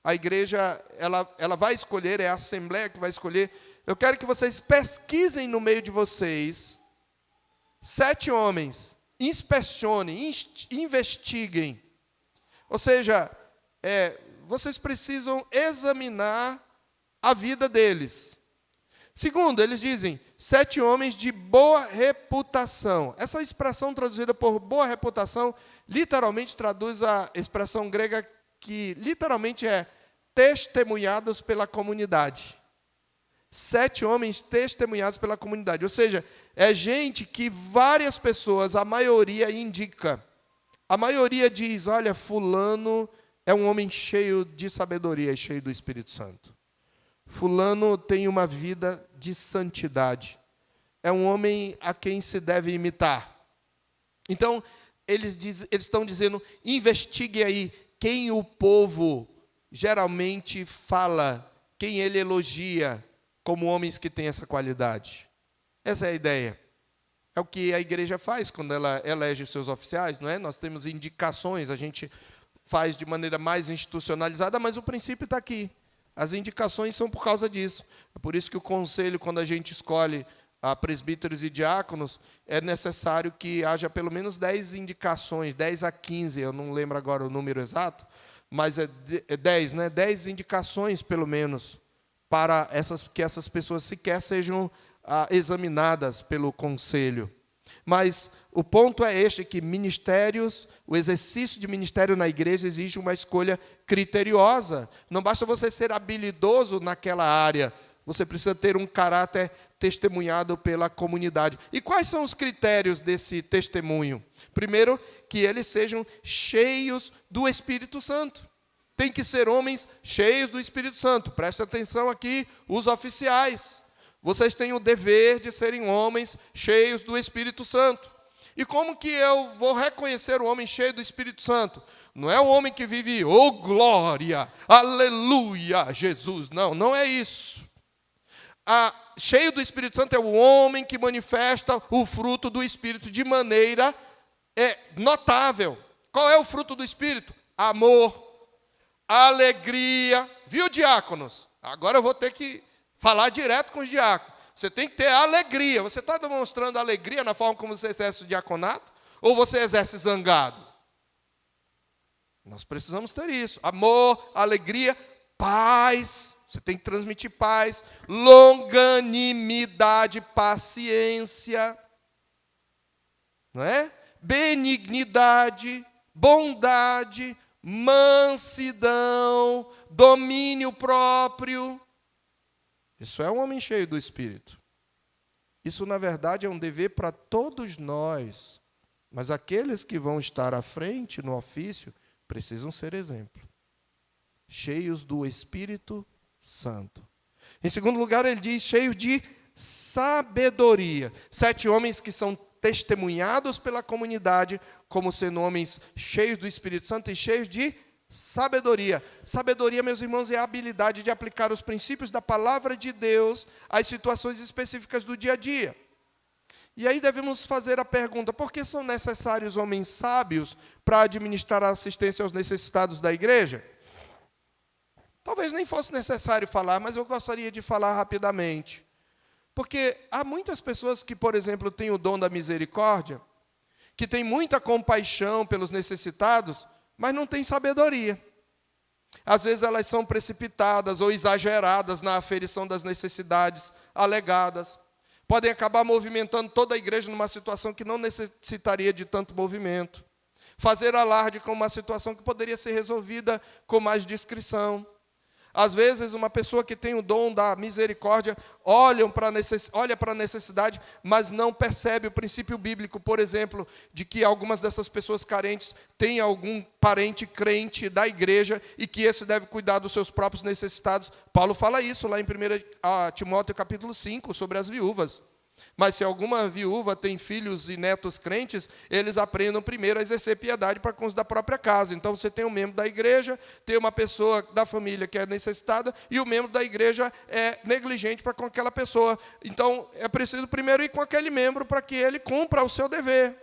A igreja ela vai escolher, é a assembleia que vai escolher. Eu quero que vocês pesquisem no meio de vocês 7 homens, inspecionem, investiguem. Ou seja, vocês precisam examinar a vida deles. Segundo, eles dizem 7 homens de boa reputação. Essa expressão traduzida por boa reputação, literalmente traduz a expressão grega que literalmente é testemunhados pela comunidade. 7 homens testemunhados pela comunidade. Ou seja, é gente que várias pessoas, a maioria indica. A maioria diz, olha, fulano é um homem cheio de sabedoria e cheio do Espírito Santo. Fulano tem uma vida de santidade. É um homem a quem se deve imitar. Então, eles estão dizendo, investiguem aí quem o povo geralmente fala, quem ele elogia como homens que têm essa qualidade. Essa é a ideia. É o que a igreja faz quando ela elege seus oficiais, não é? Nós temos indicações, a gente faz de maneira mais institucionalizada, mas o princípio está aqui. As indicações são por causa disso. É por isso que o conselho, quando a gente escolhe presbíteros e diáconos, é necessário que haja pelo menos 10 indicações, 10 a 15, eu não lembro agora o número exato, mas é 10, né? 10 indicações, pelo menos, para que essas pessoas sequer sejam examinadas pelo conselho. Mas o ponto é este, que ministérios, o exercício de ministério na igreja exige uma escolha criteriosa. Não basta você ser habilidoso naquela área, você precisa ter um caráter testemunhado pela comunidade. E quais são os critérios desse testemunho? Primeiro, que eles sejam cheios do Espírito Santo. Tem que ser homens cheios do Espírito Santo. Preste atenção aqui, os oficiais. Vocês têm o dever de serem homens cheios do Espírito Santo. E como que eu vou reconhecer o homem cheio do Espírito Santo? Não é o homem que vive, oh glória, aleluia, Jesus. Não, não é isso. Cheio do Espírito Santo é o homem que manifesta o fruto do Espírito de maneira notável. Qual é o fruto do Espírito? Amor, alegria. Viu, diáconos? Agora eu vou ter que falar direto com os diáconos. Você tem que ter alegria. Você está demonstrando alegria na forma como você exerce o diaconato? Ou você exerce zangado? Nós precisamos ter isso. Amor, alegria, paz. Você tem que transmitir paz, longanimidade, paciência, não é? Benignidade, bondade, mansidão, domínio próprio. Isso é um homem cheio do Espírito. Isso, na verdade, é um dever para todos nós. Mas aqueles que vão estar à frente no ofício precisam ser exemplo. Cheios do Espírito Santo. Em segundo lugar, ele diz, cheios de sabedoria. 7 homens que são testemunhados pela comunidade como sendo homens cheios do Espírito Santo e cheios de sabedoria. Sabedoria, meus irmãos, é a habilidade de aplicar os princípios da palavra de Deus às situações específicas do dia a dia. E aí devemos fazer a pergunta, por que são necessários homens sábios para administrar a assistência aos necessitados da igreja? Talvez nem fosse necessário falar, mas eu gostaria de falar rapidamente. Porque há muitas pessoas que, por exemplo, têm o dom da misericórdia, que têm muita compaixão pelos necessitados, mas não têm sabedoria. Às vezes elas são precipitadas ou exageradas na aferição das necessidades alegadas. Podem acabar movimentando toda a igreja numa situação que não necessitaria de tanto movimento. Fazer alarde com uma situação que poderia ser resolvida com mais discrição. Às vezes, uma pessoa que tem o dom da misericórdia olha para a necessidade, mas não percebe o princípio bíblico, por exemplo, de que algumas dessas pessoas carentes têm algum parente crente da igreja e que esse deve cuidar dos seus próprios necessitados. Paulo fala isso lá em 1 Timóteo capítulo 5, sobre as viúvas. Mas se alguma viúva tem filhos e netos crentes, eles aprendam primeiro a exercer piedade para com os da própria casa. Então você tem um membro da igreja, tem uma pessoa da família que é necessitada, e o membro da igreja é negligente para com aquela pessoa. Então é preciso primeiro ir com aquele membro para que ele cumpra o seu dever.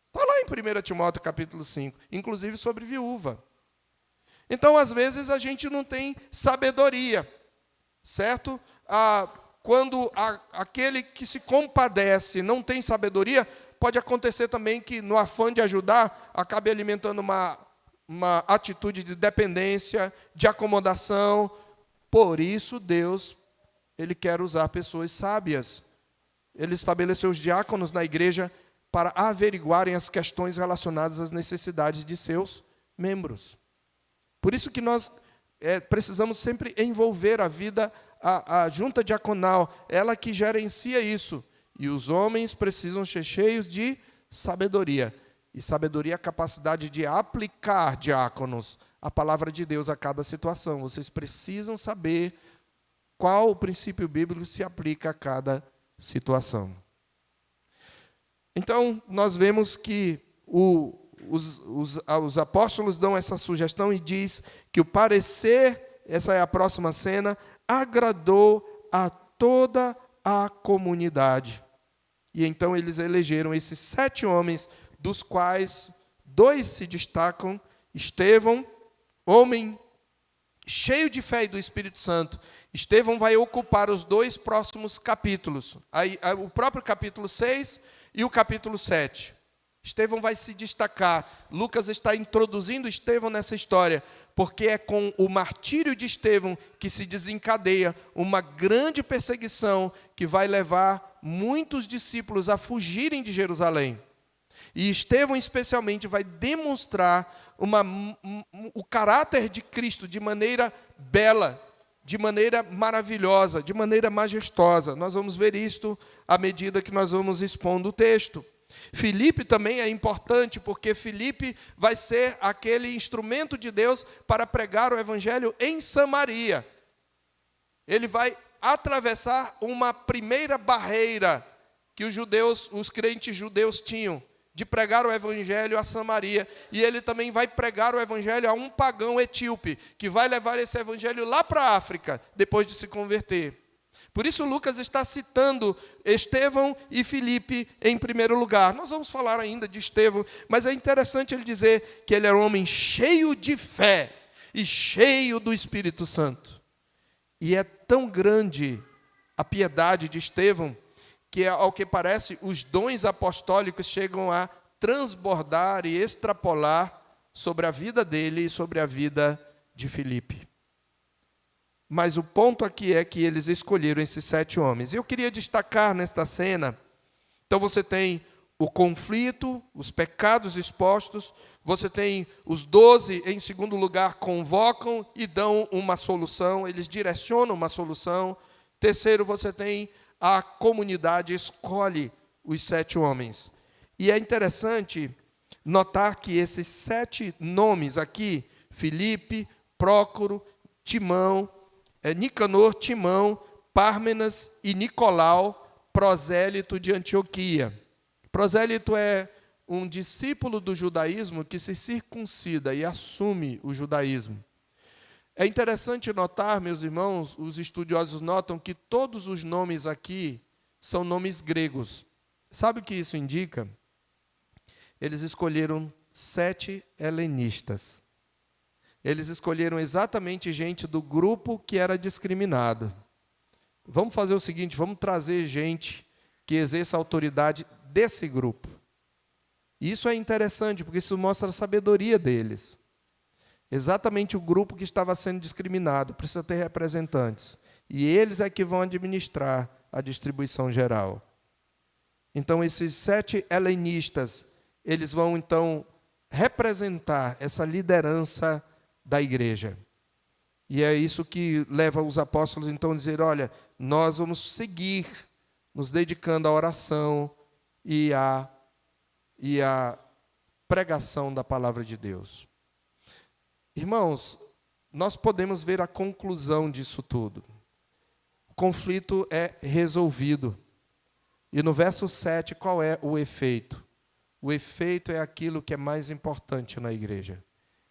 Está lá em 1 Timóteo capítulo 5, inclusive sobre viúva. Então, às vezes, a gente não tem sabedoria, certo? Quando aquele que se compadece não tem sabedoria, pode acontecer também que, no afã de ajudar, acabe alimentando uma atitude de dependência, de acomodação. Por isso, Deus, Ele quer usar pessoas sábias. Ele estabeleceu os diáconos na igreja para averiguarem as questões relacionadas às necessidades de seus membros. Por isso que nós precisamos sempre envolver a vida, a junta diaconal, ela que gerencia isso. E os homens precisam ser cheios de sabedoria. E sabedoria é a capacidade de aplicar, diáconos, a palavra de Deus a cada situação. Vocês precisam saber qual o princípio bíblico se aplica a cada situação. Então, nós vemos que os apóstolos dão essa sugestão e diz que o parecer, essa é a próxima cena, agradou a toda a comunidade. E então eles elegeram esses 7 homens, dos quais 2 se destacam. Estevão, homem cheio de fé e do Espírito Santo. Estevão vai ocupar os 2 próximos capítulos, o próprio capítulo 6 e o capítulo 7. Estevão vai se destacar. Lucas está introduzindo Estevão nessa história, porque é com o martírio de Estevão que se desencadeia uma grande perseguição que vai levar muitos discípulos a fugirem de Jerusalém. E Estevão, especialmente, vai demonstrar o caráter de Cristo de maneira bela, de maneira maravilhosa, de maneira majestosa. Nós vamos ver isto à medida que nós vamos expondo o texto. Filipe também é importante, porque Filipe vai ser aquele instrumento de Deus para pregar o evangelho em Samaria. Ele vai atravessar uma primeira barreira que os crentes judeus tinham, de pregar o evangelho a Samaria. E ele também vai pregar o evangelho a um pagão etíope, que vai levar esse evangelho lá para a África, depois de se converter. Por isso Lucas está citando Estevão e Filipe em primeiro lugar. Nós vamos falar ainda de Estevão, mas é interessante ele dizer que ele era um homem cheio de fé e cheio do Espírito Santo. E é tão grande a piedade de Estevão, que, ao que parece, os dons apostólicos chegam a transbordar e extrapolar sobre a vida dele e sobre a vida de Filipe. Mas o ponto aqui é que eles escolheram esses 7 homens. Eu queria destacar nesta cena, então você tem o conflito, os pecados expostos, você tem os 12, em segundo lugar, convocam e dão uma solução, eles direcionam uma solução. Terceiro, você tem a comunidade escolhe os 7 homens. E é interessante notar que esses 7 nomes aqui, Filipe, Prócoro, Timão, Nicanor, Timão, Pármenas e Nicolau, prosélito de Antioquia. Prosélito é um discípulo do judaísmo que se circuncida e assume o judaísmo. É interessante notar, meus irmãos, os estudiosos notam que todos os nomes aqui são nomes gregos. Sabe o que isso indica? Eles escolheram 7 helenistas. Eles escolheram exatamente gente do grupo que era discriminado. Vamos fazer o seguinte, vamos trazer gente que exerça a autoridade desse grupo. Isso é interessante, porque isso mostra a sabedoria deles. Exatamente o grupo que estava sendo discriminado, precisa ter representantes. E eles é que vão administrar a distribuição geral. Então, esses 7 helenistas, eles vão, então, representar essa liderança da igreja. E é isso que leva os apóstolos, então, a dizer, olha, nós vamos seguir nos dedicando à oração e à pregação da palavra de Deus. Irmãos, nós podemos ver a conclusão disso tudo. O conflito é resolvido. E no verso 7, qual é o efeito? O efeito é aquilo que é mais importante na igreja.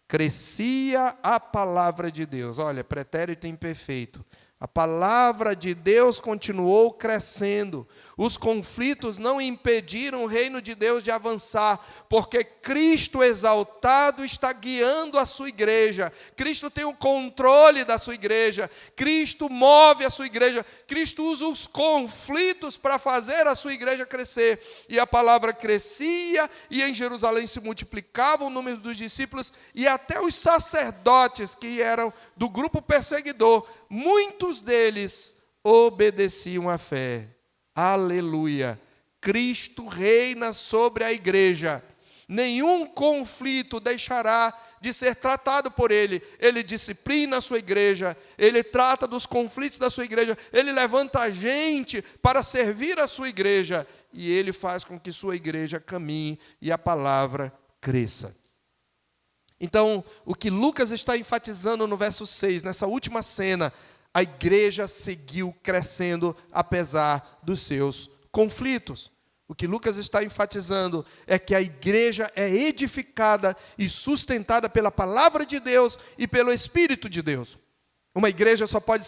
Crescia a palavra de Deus. Olha, pretérito imperfeito. A palavra de Deus continuou crescendo. Os conflitos não impediram o reino de Deus de avançar, porque Cristo exaltado está guiando a sua igreja. Cristo tem o controle da sua igreja. Cristo move a sua igreja. Cristo usa os conflitos para fazer a sua igreja crescer. E a palavra crescia, e em Jerusalém se multiplicava o número dos discípulos, e até os sacerdotes que eram do grupo perseguidor, muitos deles obedeciam à fé. Aleluia! Cristo reina sobre a igreja. Nenhum conflito deixará de ser tratado por ele. Ele disciplina a sua igreja, ele trata dos conflitos da sua igreja, ele levanta a gente para servir a sua igreja, e ele faz com que sua igreja caminhe e a palavra cresça. Então, o que Lucas está enfatizando no verso 6, nessa última cena, a igreja seguiu crescendo apesar dos seus conflitos. O que Lucas está enfatizando é que a igreja é edificada e sustentada pela palavra de Deus e pelo Espírito de Deus. Uma igreja só pode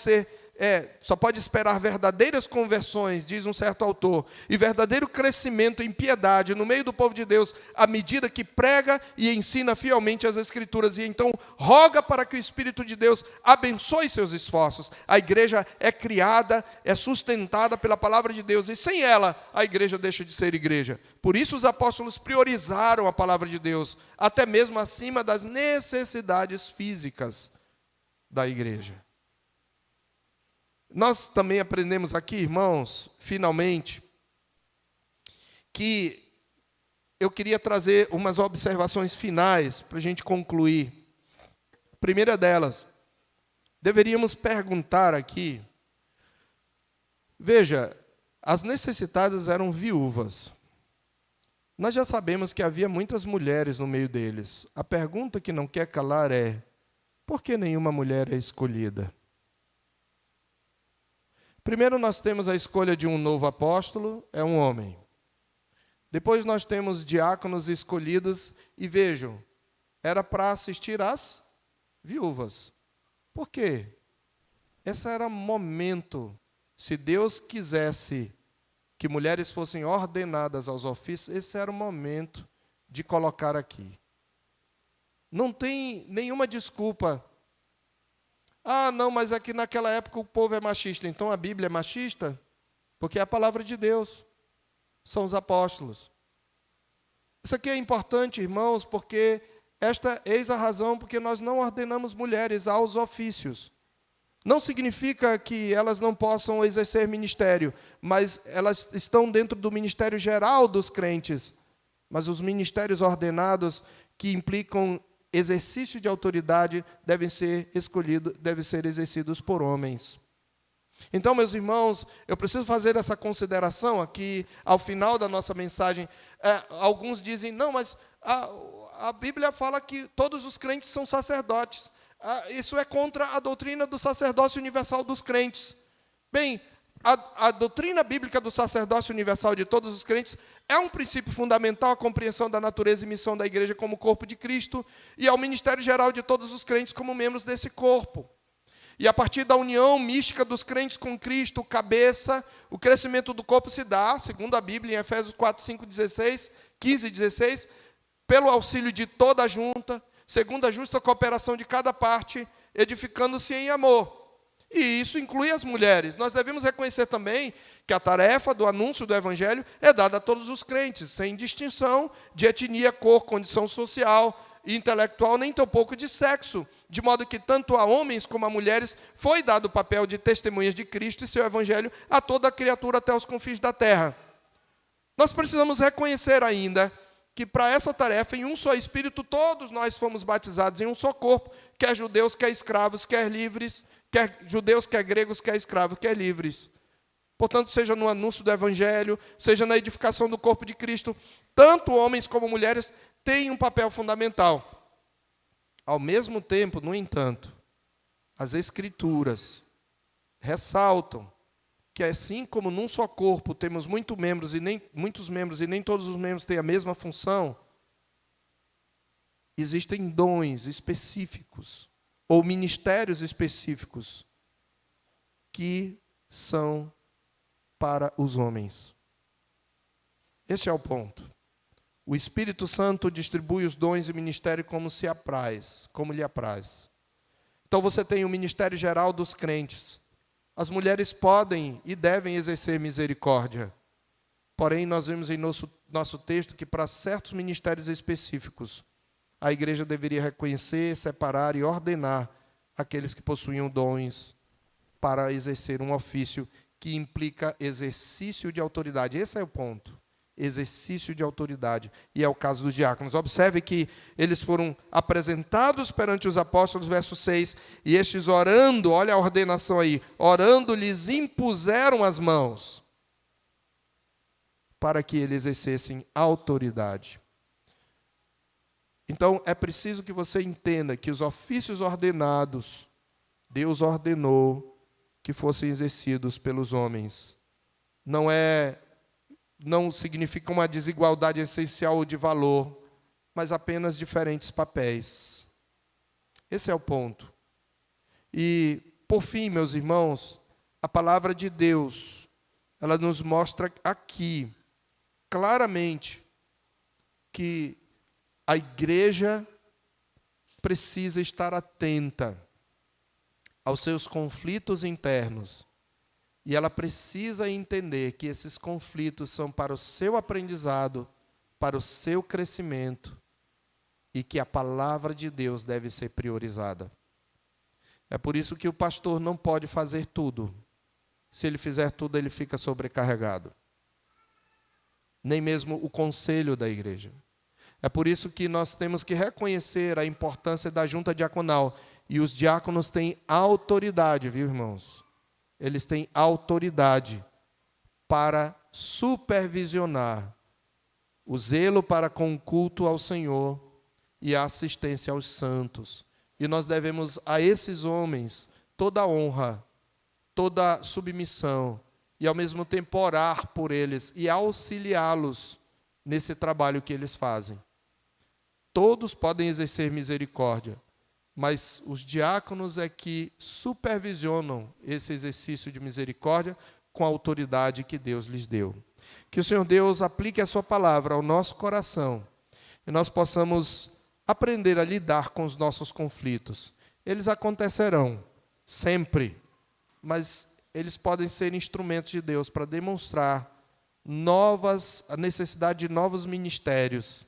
esperar verdadeiras conversões, diz um certo autor, e verdadeiro crescimento em piedade no meio do povo de Deus, à medida que prega e ensina fielmente as Escrituras, e então roga para que o Espírito de Deus abençoe seus esforços. A igreja é criada, é sustentada pela palavra de Deus, e sem ela, a igreja deixa de ser igreja. Por isso os apóstolos priorizaram a palavra de Deus, até mesmo acima das necessidades físicas da igreja. Nós também aprendemos aqui, irmãos, finalmente, que eu queria trazer umas observações finais para a gente concluir. A primeira delas, deveríamos perguntar aqui, veja, as necessitadas eram viúvas. Nós já sabemos que havia muitas mulheres no meio deles. A pergunta que não quer calar é, por que nenhuma mulher é escolhida? Primeiro nós temos a escolha de um novo apóstolo, é um homem. Depois nós temos diáconos escolhidos, e vejam, era para assistir às viúvas. Por quê? Esse era o momento, se Deus quisesse que mulheres fossem ordenadas aos ofícios, esse era o momento de colocar aqui. Não tem nenhuma desculpa. Ah, não, mas aqui naquela época o povo é machista. Então a Bíblia é machista? Porque é a palavra de Deus. São os apóstolos. Isso aqui é importante, irmãos, porque eis a razão porque nós não ordenamos mulheres aos ofícios. Não significa que elas não possam exercer ministério, mas elas estão dentro do ministério geral dos crentes. Mas os ministérios ordenados que implicam exercício de autoridade devem ser exercidos por homens. Então, meus irmãos, eu preciso fazer essa consideração aqui, ao final da nossa mensagem. Alguns dizem, não, mas a Bíblia fala que todos os crentes são sacerdotes. Isso é contra a doutrina do sacerdócio universal dos crentes. Bem, a doutrina bíblica do sacerdócio universal de todos os crentes é um princípio fundamental à compreensão da natureza e missão da igreja como corpo de Cristo e ao ministério geral de todos os crentes como membros desse corpo. E a partir da união mística dos crentes com Cristo, cabeça, o crescimento do corpo se dá, segundo a Bíblia, em Efésios 4, 5, 16, 15 e 16, pelo auxílio de toda a junta, segundo a justa cooperação de cada parte, edificando-se em amor. E isso inclui as mulheres. Nós devemos reconhecer também que a tarefa do anúncio do Evangelho é dada a todos os crentes, sem distinção de etnia, cor, condição social e intelectual, nem tampouco de sexo, de modo que tanto a homens como a mulheres foi dado o papel de testemunhas de Cristo e seu Evangelho a toda a criatura até os confins da terra. Nós precisamos reconhecer ainda que para essa tarefa, em um só Espírito, todos nós fomos batizados em um só corpo, quer judeus, quer escravos, quer livres, quer judeus, quer gregos, quer escravos, quer livres. Portanto, seja no anúncio do Evangelho, seja na edificação do corpo de Cristo, tanto homens como mulheres têm um papel fundamental. Ao mesmo tempo, no entanto, as Escrituras ressaltam que assim como num só corpo temos muitos membros e nem todos os membros têm a mesma função, existem dons específicos ou ministérios específicos que são para os homens. Este é o ponto. O Espírito Santo distribui os dons e ministérios como lhe apraz. Então você tem o ministério geral dos crentes. As mulheres podem e devem exercer misericórdia. Porém, nós vemos em nosso texto que para certos ministérios específicos, a igreja deveria reconhecer, separar e ordenar aqueles que possuíam dons para exercer um ofício que implica exercício de autoridade. Esse é o ponto. Exercício de autoridade. E é o caso dos diáconos. Observe que eles foram apresentados perante os apóstolos, verso 6, e estes orando, olha a ordenação aí, orando lhes impuseram as mãos para que eles exercessem autoridade. Então, é preciso que você entenda que os ofícios ordenados, Deus ordenou que fossem exercidos pelos homens. Não é não significa uma desigualdade essencial ou de valor, mas apenas diferentes papéis. Esse é o ponto. E, por fim, meus irmãos, a palavra de Deus, ela nos mostra aqui, claramente, que a igreja precisa estar atenta aos seus conflitos internos. E ela precisa entender que esses conflitos são para o seu aprendizado, para o seu crescimento, e que a palavra de Deus deve ser priorizada. É por isso que o pastor não pode fazer tudo. Se ele fizer tudo, ele fica sobrecarregado. Nem mesmo o conselho da igreja. É por isso que nós temos que reconhecer a importância da junta diaconal. E os diáconos têm autoridade, viu, irmãos? Eles têm autoridade para supervisionar o zelo para com o culto ao Senhor e a assistência aos santos. E nós devemos a esses homens toda a honra, toda a submissão, e ao mesmo tempo orar por eles e auxiliá-los nesse trabalho que eles fazem. Todos podem exercer misericórdia, mas os diáconos é que supervisionam esse exercício de misericórdia com a autoridade que Deus lhes deu. Que o Senhor Deus aplique a sua palavra ao nosso coração e nós possamos aprender a lidar com os nossos conflitos. Eles acontecerão sempre, mas eles podem ser instrumentos de Deus para demonstrar a necessidade de novos ministérios.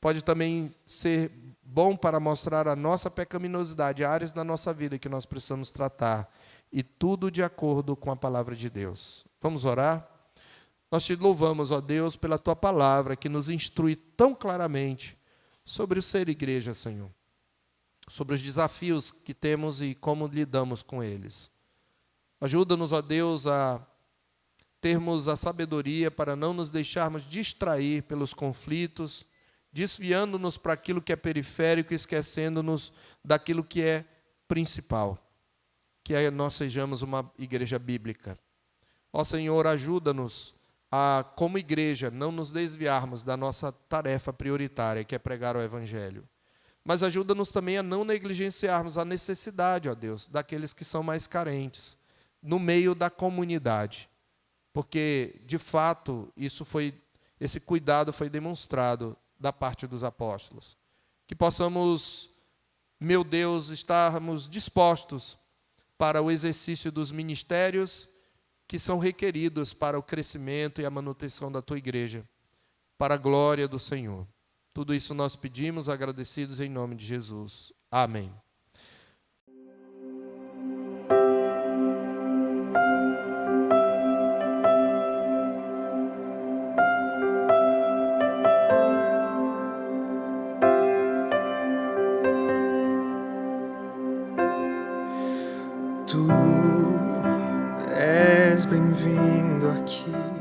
Pode também ser bom para mostrar a nossa pecaminosidade, áreas da nossa vida que nós precisamos tratar, e tudo de acordo com a palavra de Deus. Vamos orar? Nós te louvamos, ó Deus, pela tua palavra que nos instrui tão claramente sobre o ser igreja, Senhor, sobre os desafios que temos e como lidamos com eles. Ajuda-nos, ó Deus, a termos a sabedoria para não nos deixarmos distrair pelos conflitos, desviando-nos para aquilo que é periférico, esquecendo-nos daquilo que é principal, que é nós sejamos uma igreja bíblica. Ó Senhor, ajuda-nos a, como igreja, não nos desviarmos da nossa tarefa prioritária, que é pregar o Evangelho. Mas ajuda-nos também a não negligenciarmos a necessidade, ó Deus, daqueles que são mais carentes, no meio da comunidade. Porque, de fato, esse cuidado foi demonstrado da parte dos apóstolos. Que possamos, meu Deus, estarmos dispostos para o exercício dos ministérios que são requeridos para o crescimento e a manutenção da tua igreja, para a glória do Senhor. Tudo isso nós pedimos, agradecidos em nome de Jesus. Amém. Tu és bem-vindo aqui.